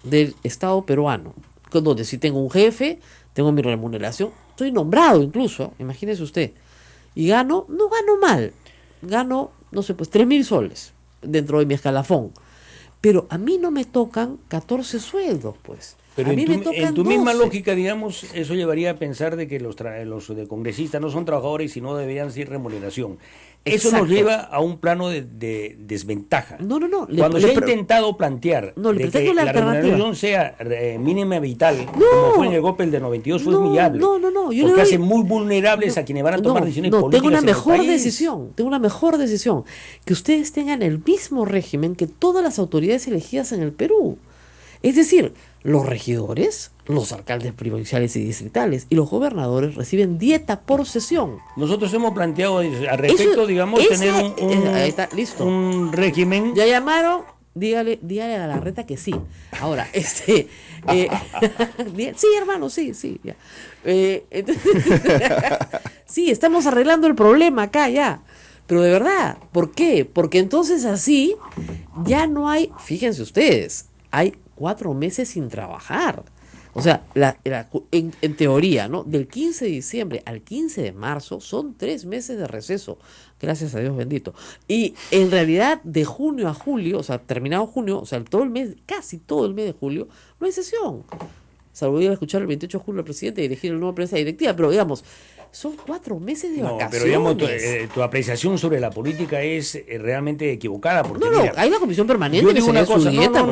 del Estado peruano, donde sí tengo un jefe, tengo mi remuneración, estoy nombrado incluso, imagínese usted, y no gano mal, gano, no sé, pues 3.000 soles dentro de mi escalafón, pero a mí no me tocan 14 sueldos, pues. Pero a mí me en tocan tu misma 12. lógica, digamos, eso llevaría a pensar de que los de congresistas no son trabajadores, sino deberían ser remuneración. Eso nos Exacto. lleva a un plano de desventaja. No. Cuando se ha intentado plantear No, le de presento que la la alternativa. remuneración sea mínima vital, como fue en el golpe del de 92, fue humillable. No, yo le porque doy- hace muy vulnerables a quienes van a tomar decisiones políticas. tengo una en el mejor país. decisión, que ustedes tengan el mismo régimen que todas las autoridades elegidas en el Perú. Es decir, los regidores, los alcaldes provinciales y distritales y los gobernadores reciben dieta por sesión. Nosotros hemos planteado al respecto, Eso- digamos, esa- tener ahí está, listo. un régimen. Ya llamaron, dígale a Galarreta que sí. Ahora, sí, hermano, sí, ya. Entonces, sí, estamos arreglando el problema acá ya. Pero de verdad, ¿por qué? Porque entonces así ya no hay, fíjense ustedes, hay 4 meses sin trabajar. O sea, en teoría, ¿no? Del 15 de diciembre al 15 de marzo son 3 meses de receso. Gracias a Dios bendito. Y en realidad, de junio a julio, o sea, terminado junio, o sea, todo el mes, casi todo el mes de julio, no hay sesión. Salvo ir a escuchar el 28 de julio al presidente y elegir el nuevo prensa directiva, pero digamos, son 4 meses de vacaciones. Pero digamos, tu apreciación sobre la política es realmente equivocada. Porque, no, hay la comisión permanente. Yo digo una cosa, dieta,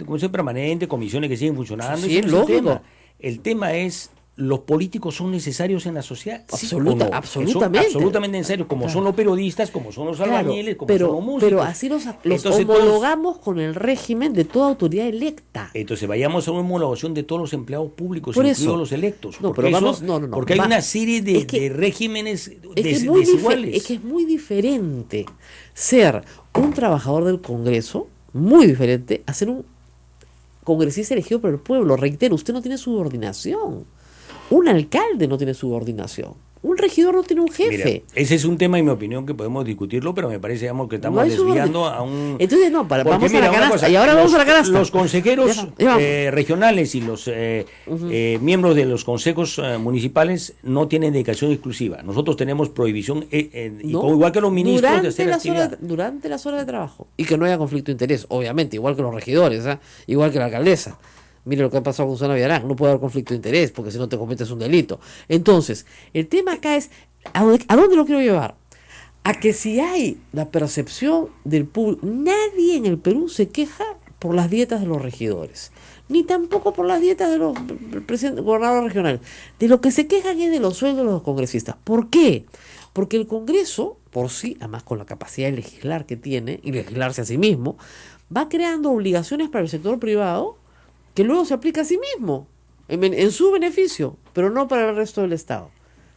comisión permanente, comisiones que siguen funcionando. Sí, es lógico. El tema es, ¿los políticos son necesarios en la sociedad? Absolutamente. Son absolutamente necesarios, como son los periodistas, como son los albañiles, como son los músicos. Pero así los homologamos con el régimen de toda autoridad electa. Entonces vayamos a una homologación de todos los empleados públicos, incluidos los electos. No, pero vamos, no. Porque hay una serie de regímenes desiguales. Es que es muy diferente ser un trabajador del Congreso, muy diferente, a ser un congresista elegido por el pueblo. Reitero, usted no tiene subordinación. Un alcalde no tiene subordinación. Un regidor no tiene un jefe. Mira, ese es un tema, en mi opinión, que podemos discutirlo, pero me parece, digamos, que estamos desviando a un... Entonces, vamos a la canasta. Y ahora vamos a la canasta. Los consejeros regionales y los miembros de los consejos municipales no tienen dedicación exclusiva. Nosotros tenemos prohibición, igual que los ministros, de hacer actividad. Durante las horas de trabajo. Y que no haya conflicto de interés, obviamente, igual que los regidores, igual que la alcaldesa. Mire lo que ha pasado con Susana Villarán, no puede haber conflicto de interés porque si no te cometes un delito. Entonces, el tema acá es, ¿a dónde lo quiero llevar? A que si hay la percepción del público, nadie en el Perú se queja por las dietas de los regidores, ni tampoco por las dietas de los gobernadores regionales. De lo que se quejan es de los sueldos de los congresistas. ¿Por qué? Porque el Congreso, por sí, además con la capacidad de legislar que tiene, y legislarse a sí mismo, va creando obligaciones para el sector privado que luego se aplica a sí mismo, en su beneficio, pero no para el resto del Estado.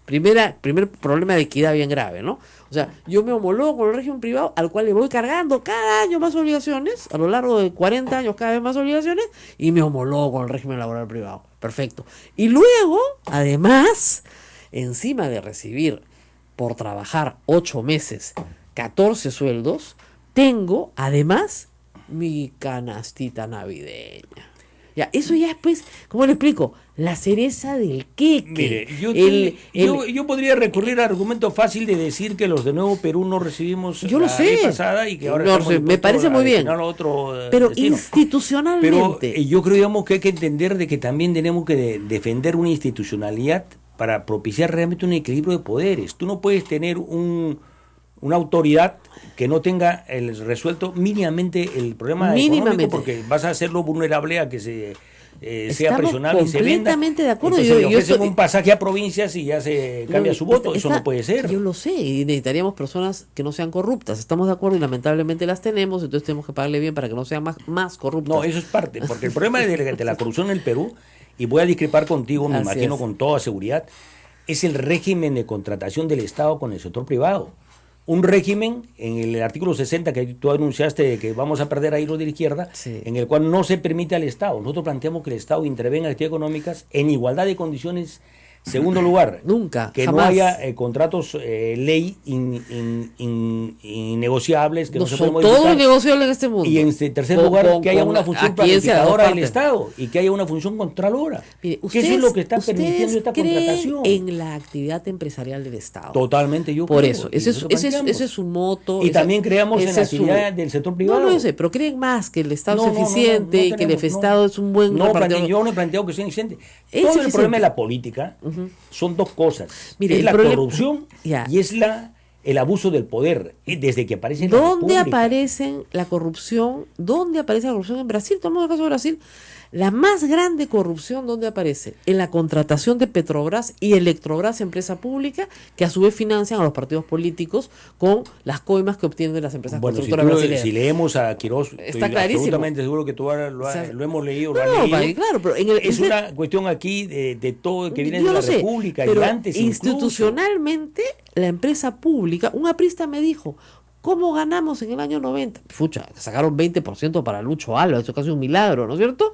Primer problema de equidad bien grave, ¿no? O sea, yo me homologo con el régimen privado, al cual le voy cargando cada año más obligaciones, a lo largo de 40 años cada vez más obligaciones, y me homologo con el régimen laboral privado. Perfecto. Y luego, además, encima de recibir por trabajar 8 meses, 14 sueldos, tengo, además, mi canastita navideña. Ya, eso ya es, pues, ¿cómo le explico? La cereza del queque. Mire, yo podría recurrir al argumento fácil de decir que los de Nuevo Perú no recibimos yo lo sé. vez pasada y que ahora me parece muy bien. Pero destino. Institucionalmente. Pero yo creo, digamos, que hay que entender de que también tenemos que defender una institucionalidad para propiciar realmente un equilibrio de poderes. Tú no puedes tener una autoridad que no tenga resuelto mínimamente el problema económico, porque vas a hacerlo vulnerable a que sea presionado y se venda. Completamente de acuerdo. Entonces, le ofrecen un pasaje a provincias y ya se cambia su voto. Eso no puede ser. Yo lo sé, y necesitaríamos personas que no sean corruptas. Estamos de acuerdo y lamentablemente las tenemos, entonces tenemos que pagarle bien para que no sean más corruptas. No, eso es parte, porque el problema de la corrupción en el Perú, y voy a discrepar contigo, me imagino con toda seguridad, es el régimen de contratación del Estado con el sector privado. Un régimen, en el artículo 60 que tú anunciaste que vamos a perder ahí los de la izquierda, sí, en el cual no se permite al Estado. Nosotros planteamos que el Estado intervenga en actividades económicas en igualdad de condiciones. Segundo lugar, nunca, que jamás. no haya contratos ley innegociables, que no se pueden modificar. Todo innegociable en este mundo. Y en tercer lugar, que haya una función planificadora del Estado y que haya una función controlora. Mire, que eso es lo que está permitiendo esta contratación. En la actividad empresarial del Estado. Totalmente, yo por creo, eso, ese es un moto. Y también creamos en la actividad del sector privado. No sé, pero creen más que el Estado es eficiente y que el Estado es un buen repartidor. Yo no he planteado que sea eficiente. Todo el problema de la política son dos cosas. Mire, es la corrupción y es el abuso del poder, desde que aparece en la República. ¿Dónde aparece la corrupción en Brasil? Tomamos el caso de Brasil. La más grande corrupción, ¿dónde aparece? En la contratación de Petrobras y Electrobras, empresa pública, que a su vez financian a los partidos políticos con las coimas que obtienen de las empresas constructoras brasileñas. Si leemos a Quirós, está clarísimo. Absolutamente seguro que tú lo hemos leído, claro, pero es una cuestión aquí de todo que viene de la República y antes institucionalmente, la empresa pública, un aprista me dijo, ¿Cómo ganamos en el año 90? Fucha, sacaron 20% para Lucho Alba, eso es casi un milagro, ¿no es cierto?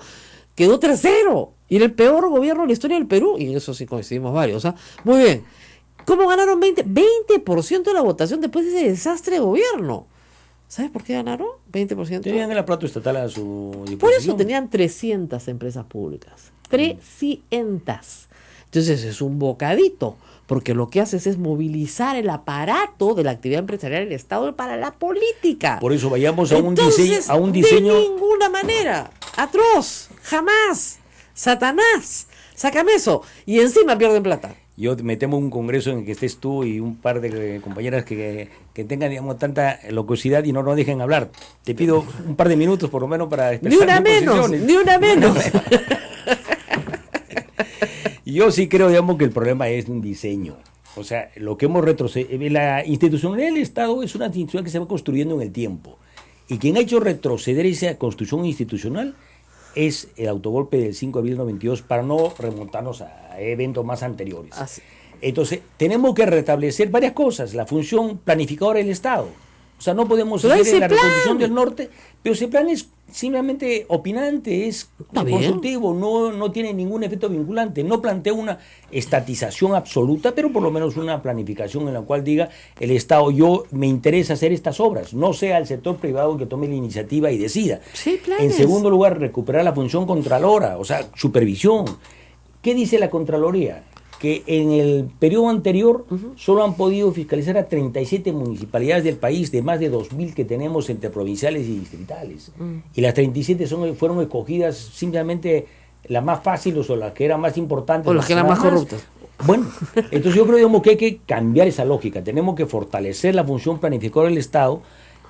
Quedó tercero, y era el peor gobierno de la historia del Perú, y en eso sí coincidimos varios, ¿ah? Muy bien. ¿Cómo ganaron 20% de la votación después de ese desastre de gobierno? ¿Sabes por qué ganaron 20%? Tenían el aparato estatal a su disposición. Por eso tenían 300 empresas públicas. 300. Entonces es un bocadito, porque lo que haces es movilizar el aparato de la actividad empresarial del Estado para la política. Por eso vayamos a Entonces, un diseño. de ninguna manera. Atroz. Jamás. Satanás. Sácame eso. Y encima pierden plata. Yo me temo un congreso en el que estés tú y un par de compañeras que tengan, digamos, tanta locuacidad y no nos dejen hablar. Te pido un par de minutos por lo menos para expresar Ni una menos. Ni una menos. Yo sí creo, digamos, que el problema es un diseño. O sea, lo que hemos retrocedido. La institucionalidad del Estado es una institución que se va construyendo en el tiempo. Y quien ha hecho retroceder esa construcción institucional es el autogolpe del 5 de abril del 92, para no remontarnos a eventos más anteriores. Así. Entonces, tenemos que restablecer varias cosas. La función planificadora del Estado. O sea, no podemos Pero seguir en ese la plan. reconstrucción del norte, pero ese plan es simplemente opinante, es Está bien. consultivo, no tiene ningún efecto vinculante, no plantea una estatización absoluta, pero por lo menos una planificación en la cual diga el Estado, yo me interesa hacer estas obras, no sea el sector privado que tome la iniciativa y decida. Sí, planes. En segundo lugar, recuperar la función contralora, o sea, supervisión. ¿Qué dice la Contraloría? Que en el periodo anterior solo han podido fiscalizar a 37 municipalidades del país, de más de 2.000 que tenemos entre provinciales y distritales. Y las 37 fueron escogidas simplemente las más fáciles o las que eran más importantes. O las que eran más corruptas. Bueno, entonces yo creo, digamos, que hay que cambiar esa lógica. Tenemos que fortalecer la función planificadora del Estado,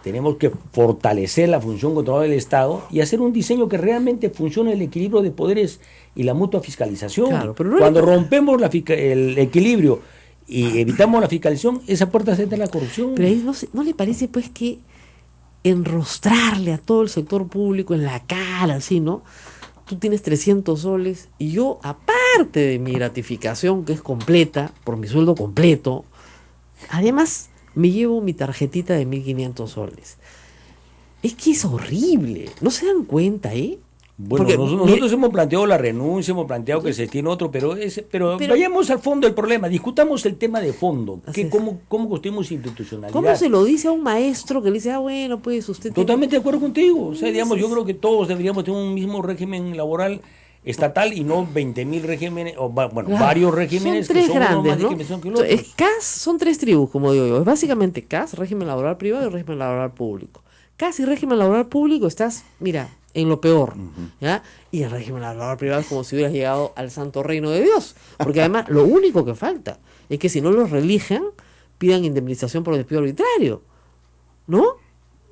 tenemos que fortalecer la función controladora del Estado y hacer un diseño que realmente funcione el equilibrio de poderes y la mutua fiscalización. Claro, pero no Cuando rompemos el equilibrio y evitamos la fiscalización, esa puerta se entra en la corrupción. Pero ahí ¿no le parece pues que enrostrarle a todo el sector público en la cara, así, ¿no? Tú tienes 300 soles y yo, aparte de mi gratificación, que es completa, por mi sueldo completo, además me llevo mi tarjetita de 1.500 soles. Es que es horrible. ¿No se dan cuenta, Bueno, Porque nosotros hemos planteado la renuncia, hemos planteado que se tiene otro, pero vayamos al fondo del problema, discutamos el tema de fondo, Así es. cómo construimos institucionalidad. ¿Cómo se lo dice a un maestro que le dice, bueno, pues usted tiene-". Totalmente de acuerdo contigo. O sea, digamos, yo creo que todos deberíamos tener un mismo régimen laboral estatal y no 20.000 regímenes, o bueno, Claro, varios regímenes son tres que son unos grandes, más de ¿no? dimensión que los otros. CAS son tres tribus, como digo yo. Es básicamente CAS, régimen laboral privado y régimen laboral público. CAS y régimen laboral público estás, mira, en lo peor, ¿ya? Y el régimen laboral privado es como si hubieras llegado al santo reino de Dios. Porque además, lo único que falta es que si no los reeligen, pidan indemnización por despido arbitrario. ¿No?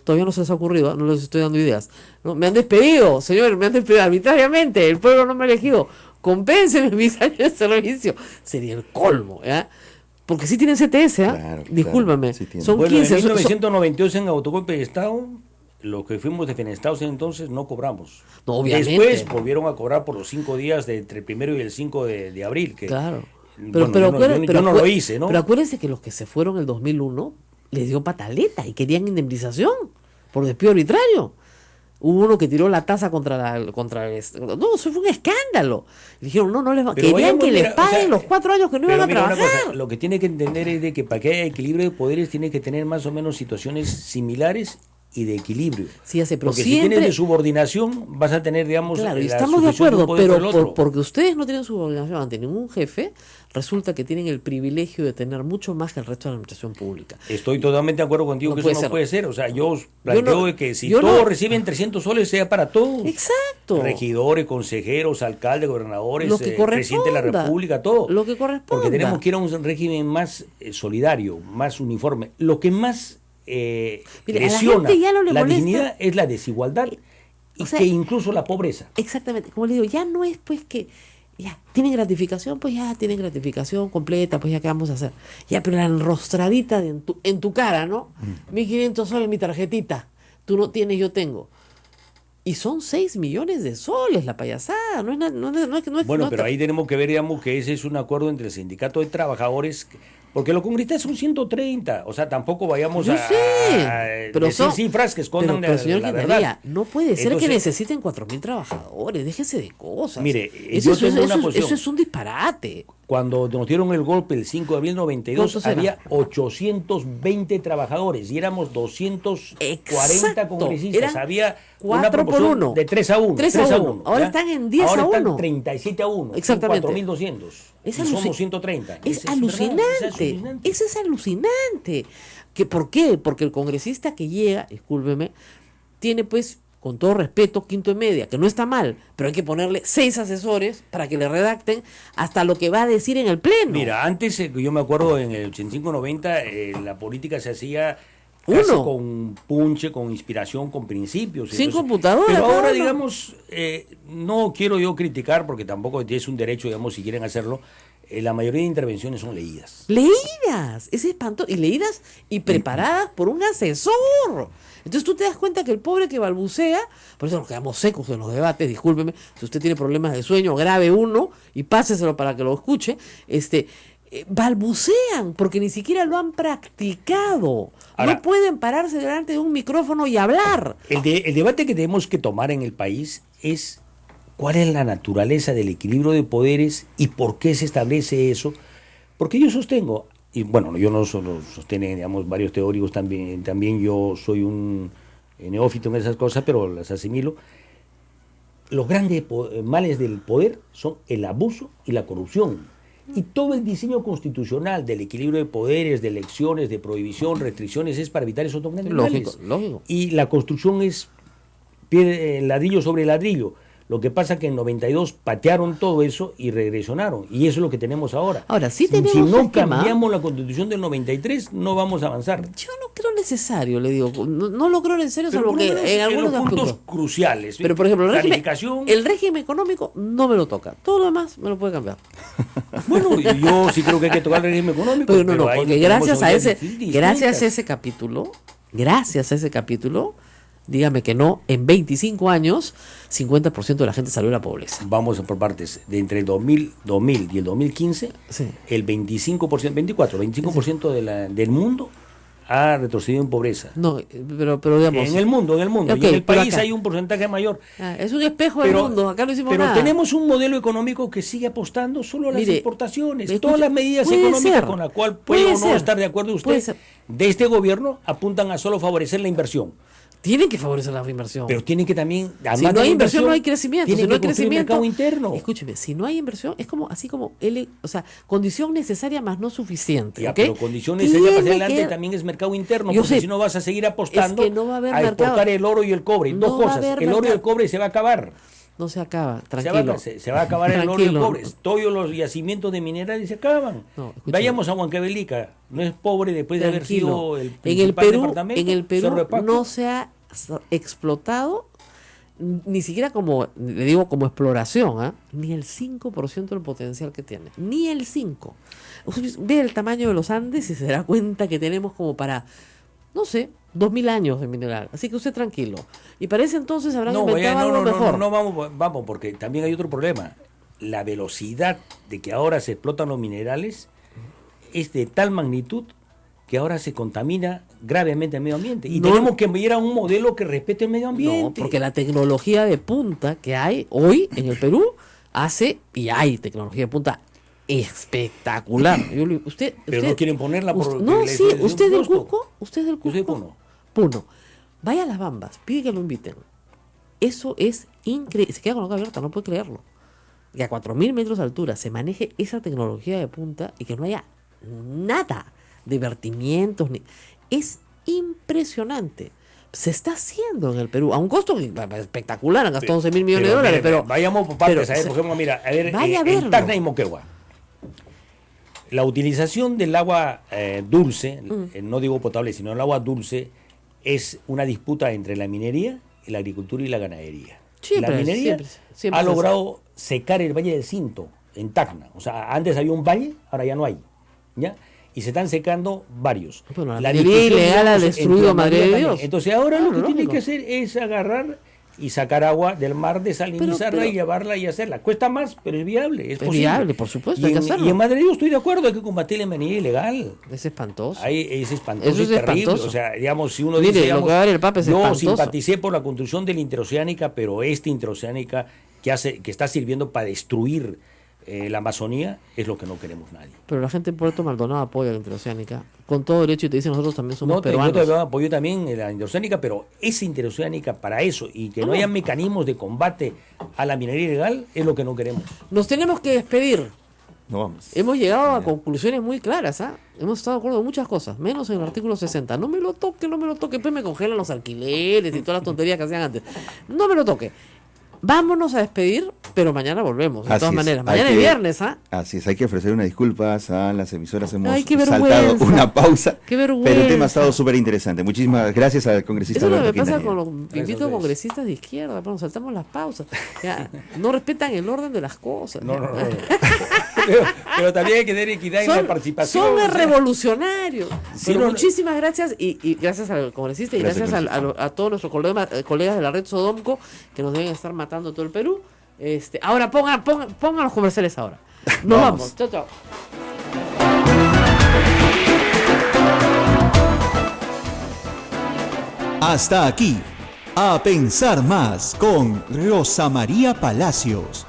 Todavía no se les ha ocurrido, no les estoy dando ideas. ¿No? Me han despedido, señor, me han despedido arbitrariamente, el pueblo no me ha elegido. Compénsenme mis años de servicio. Sería el colmo, ¿ya? Porque sí tienen CTS, ¿ah? Claro, Discúlpame. claro, sí tienen. Son Bueno, 15. en 1992 en autogolpe de Estado, los que fuimos defenestrados en entonces no cobramos. No, obviamente. Después volvieron a cobrar por los 5 días entre el 1 y el 5 de abril. Que, Claro. bueno, yo no lo hice, ¿no? Pero acuérdense que los que se fueron en el 2001 les dio pataleta y querían indemnización por despido arbitrario. Hubo uno que tiró la taza contra el... No, eso fue un escándalo. Le dijeron, no les va... Pero Querían vayamos, que les mira, paguen o sea, los 4 años que no iban Pero a mira, una trabajar. cosa, lo que tiene que entender es de que para que haya equilibrio de poderes tiene que tener más o menos situaciones similares y de equilibrio. Sí, ya sé, pero porque siempre... si tienes de subordinación vas a tener, digamos, Claro, y la estamos de sucesión acuerdo, un poder pero por el otro. porque ustedes no tienen subordinación ante ningún jefe, resulta que tienen el privilegio de tener mucho más que el resto de la administración pública. Estoy totalmente de acuerdo contigo No que puede eso no ser. puede ser. O sea, yo planteo de que si yo todos no- reciben 300 soles sea para todos. Exacto. Regidores, consejeros, alcaldes, gobernadores, Lo que presidente de la corresponda. República, todo. Lo que corresponda. Porque tenemos que ir a un régimen más solidario, más uniforme. Lo que más Mire, a la lesiona gente ya no le la molesta. dignidad es la desigualdad y o sea, que incluso la pobreza. Exactamente, como le digo, ya no es pues que ya tienen gratificación, pues ya tienen gratificación completa, pues ya qué vamos a hacer. Ya, pero la enrostradita en tu cara, ¿no? 1.500 soles mi tarjetita, tú no tienes, yo tengo. Y son 6 millones de soles la payasada, no es nada, no es Bueno, no pero ahí tenemos que ver, digamos, que ese es un acuerdo entre el sindicato de trabajadores Porque los congresistas son 130, o sea, tampoco vayamos Yo a sé, pero decir son cifras que escondan pero, señor la Quintanilla, verdad. no puede ser Entonces, que necesiten 4.000 trabajadores, déjense de cosas. Mire, eso, yo tengo una posición. eso es un disparate. Cuando nos dieron el golpe el 5 de abril 92, ¿Cuántos eran? había 820 trabajadores y éramos 240 Exacto, congresistas. eran Había 4 una por proporción 1. de 3-1. 3-1. Ahora ¿ya? están en 10-1. Ahora están 37-1. Exactamente. 4.200. Y somos 130. Es verdad, alucinante. Eso es alucinante. ¿Por qué? Porque el congresista que llega, discúlpeme, tiene pues, con todo respeto, quinto y media, que no está mal, pero hay que ponerle 6 asesores para que le redacten hasta lo que va a decir en el pleno. Mira, antes, yo me acuerdo en el 85-90, la política se hacía casi Uno. con punche, con inspiración, con principios. Sin Entonces, computadora, pero ahora, claro. digamos, no quiero yo criticar, porque tampoco es un derecho, digamos, si quieren hacerlo, la mayoría de intervenciones son leídas. Leídas, es espantoso, y leídas y preparadas por un asesor. Entonces tú te das cuenta que el pobre que balbucea, por eso nos quedamos secos en los debates, discúlpeme, si usted tiene problemas de sueño, grabe uno y páseselo para que lo escuche, balbucean porque ni siquiera lo han practicado. Ahora, no pueden pararse delante de un micrófono y hablar. El debate que tenemos que tomar en el país es cuál es la naturaleza del equilibrio de poderes y por qué se establece eso. Porque yo sostengo, y bueno, yo no solo sostienen, digamos, varios teóricos, también yo soy un neófito en esas cosas, pero las asimilo. Los grandes males del poder son el abuso y la corrupción. Y todo el diseño constitucional del equilibrio de poderes, de elecciones, de prohibición, restricciones, es para evitar esos dos grandes males. Lógico. Y la construcción es ladrillo sobre ladrillo. Lo que pasa que en 92 patearon todo eso y regresionaron. Y eso es lo que tenemos ahora. Ahora, sí Si tenemos no un esquema. cambiamos la constitución del 93, no vamos a avanzar. Yo no creo necesario, le digo, no lo creo necesario, Pero salvo por lo que menos en algunos los puntos aspectos. cruciales. Pero por ejemplo, planificación. el régimen económico no me lo toca. Todo lo demás me lo puede cambiar. Bueno, yo sí creo que hay que tocar el régimen económico. Pero no, ahí porque tenemos gracias a ideas ese, distintas. gracias a ese capítulo, dígame que no, en 25 años, 50% de la gente salió de la pobreza. Vamos por partes. De entre el 2000 y el 2015, Sí. el 25% del mundo ha retrocedido en pobreza. No, pero digamos. En el mundo. Ok, y en el pero país acá. hay un porcentaje mayor. Es un espejo del mundo, acá no hicimos pero nada. tenemos un modelo económico que sigue apostando solo a las Mire, exportaciones. escuche, Todas las medidas puede económicas ser, con las cuales puede puede o no ser, estar de acuerdo puede usted ser. de este gobierno apuntan a solo favorecer la inversión. Tienen que favorecer la inversión. Pero tienen que también, además Si no de la hay inversión, no hay crecimiento. tienen Si no hay que construir crecimiento, mercado interno. Escúcheme, si no hay inversión, es como así como condición necesaria más no suficiente. Ya, ¿ok? pero condición necesaria para hacia Tiene adelante que- también es mercado interno, Yo porque sé. si no vas a seguir apostando Es que no va a haber exportar mercado. el oro y el cobre. No Dos va a cosas, haber el oro y mercado. el cobre se va a acabar. No se acaba, Se tranquilo. va a acabar el oro y el Tranquilo. cobre. Todos los yacimientos de minerales se acaban. No, escúchame. Vayamos a Huancavelica. No es pobre después de haber Tranquilo. sido el en el principal Perú, departamento. en el Perú Cerro de Pasco. no se ha explotado ni siquiera como, le digo, como exploración, ni el 5% del potencial que tiene. Ni el 5%. Usted ve el tamaño de los Andes y se dará cuenta que tenemos como para, no sé, 2000 años de mineral. Así que usted tranquilo. Y para ese entonces habrán inventado algo mejor. No, vamos, porque también hay otro problema. La velocidad de que ahora se explotan los minerales es de tal magnitud que ahora se contamina gravemente el medio ambiente. Y No. tenemos que ir a un modelo que respete el medio ambiente. No, porque la tecnología de punta que hay hoy en el Perú y hay tecnología de punta espectacular. Pero no quieren ponerla por No, sí, usted del costo. Cusco, usted del Yo soy de Cusco. Puno. Puno. Vaya a las Bambas, pide que lo inviten. Eso es increíble. Se queda con la boca abierta, no puede creerlo. Que a 4.000 metros de altura se maneje esa tecnología de punta y que no haya nada de vertimientos. Es impresionante. Se está haciendo en el Perú a un costo espectacular, han gastado 11.000 millones de dólares, pero vayamos por partes, pero por ejemplo, mira, a ver, vaya a en verlo. Tacna y Moquegua. La utilización del agua dulce, no digo potable, sino el agua dulce, es una disputa entre la minería, la agricultura y la ganadería. Siempre, la minería siempre ha es logrado secar el Valle del Cinto, en Tacna. O sea, antes había un valle, ahora ya no hay. ¿Ya? Y se están secando varios. Bueno, la minería discusión, ilegal ha digamos, destruido en Madre de Tuamoría Dios. también. Entonces ahora lo que Claro, tiene lógico. que hacer es agarrar y sacar agua del mar, desalinizarla Pero- y llevarla y hacerla. Cuesta más, pero es viable, es posible. viable, por supuesto, Y hay que en, hacerlo. y en Madrid yo estoy de acuerdo, hay que combatir la minería ilegal. Es espantoso. Ahí es espantoso, Eso es terrible. espantoso. O sea, digamos, si uno Mire, dice, lo digamos, que va a dar el Papa es yo espantoso. simpaticé por la construcción de la interoceánica, pero esta interoceánica que está sirviendo para destruir la Amazonía es lo que no queremos nadie. Pero la gente en Puerto Maldonado apoya la interoceánica. Con todo derecho, y te dicen nosotros también somos Yo peruanos. te apoyo también en la interoceánica, pero esa interoceánica para eso y que no haya mecanismos de combate a la minería ilegal es lo que no queremos. Nos tenemos que despedir. No vamos. Hemos llegado a conclusiones muy claras, ¿ah? Hemos estado de acuerdo en muchas cosas, menos en el artículo 60. No me lo toque, pues me congelan los alquileres y todas las tonterías que hacían antes. No me lo toque. Vámonos a despedir, pero mañana volvemos, de Así todas es, maneras. hay Mañana es que- viernes, ¿ah? Así es, hay que ofrecer unas disculpas a las emisoras. Hemos Ay, qué saltado vergüenza. una pausa. Qué vergüenza. Pero el tema ha estado súper interesante. Muchísimas gracias al congresista Eso es lo que Alberto me pasa Quintanilla. con los Gracias a invito ustedes. congresistas de izquierda, nos saltamos las pausas. Ya, no respetan el orden de las cosas. No. pero también hay que tener equidad en la participación. Son o sea, revolucionarios. Sí, Pero no, muchísimas gracias y gracias al congresista y Gracias, gracias a todos nuestros colegas de la red Sodomco que nos deben estar matando todo el Perú. Ahora pongan los comerciales ahora. Nos Vamos. vamos. Chao, chao. Hasta aquí, A Pensar Más con Rosa María Palacios.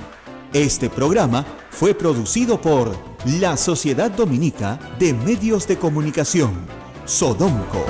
Este programa fue producido por la Sociedad Dominica de Medios de Comunicación, Sodomco.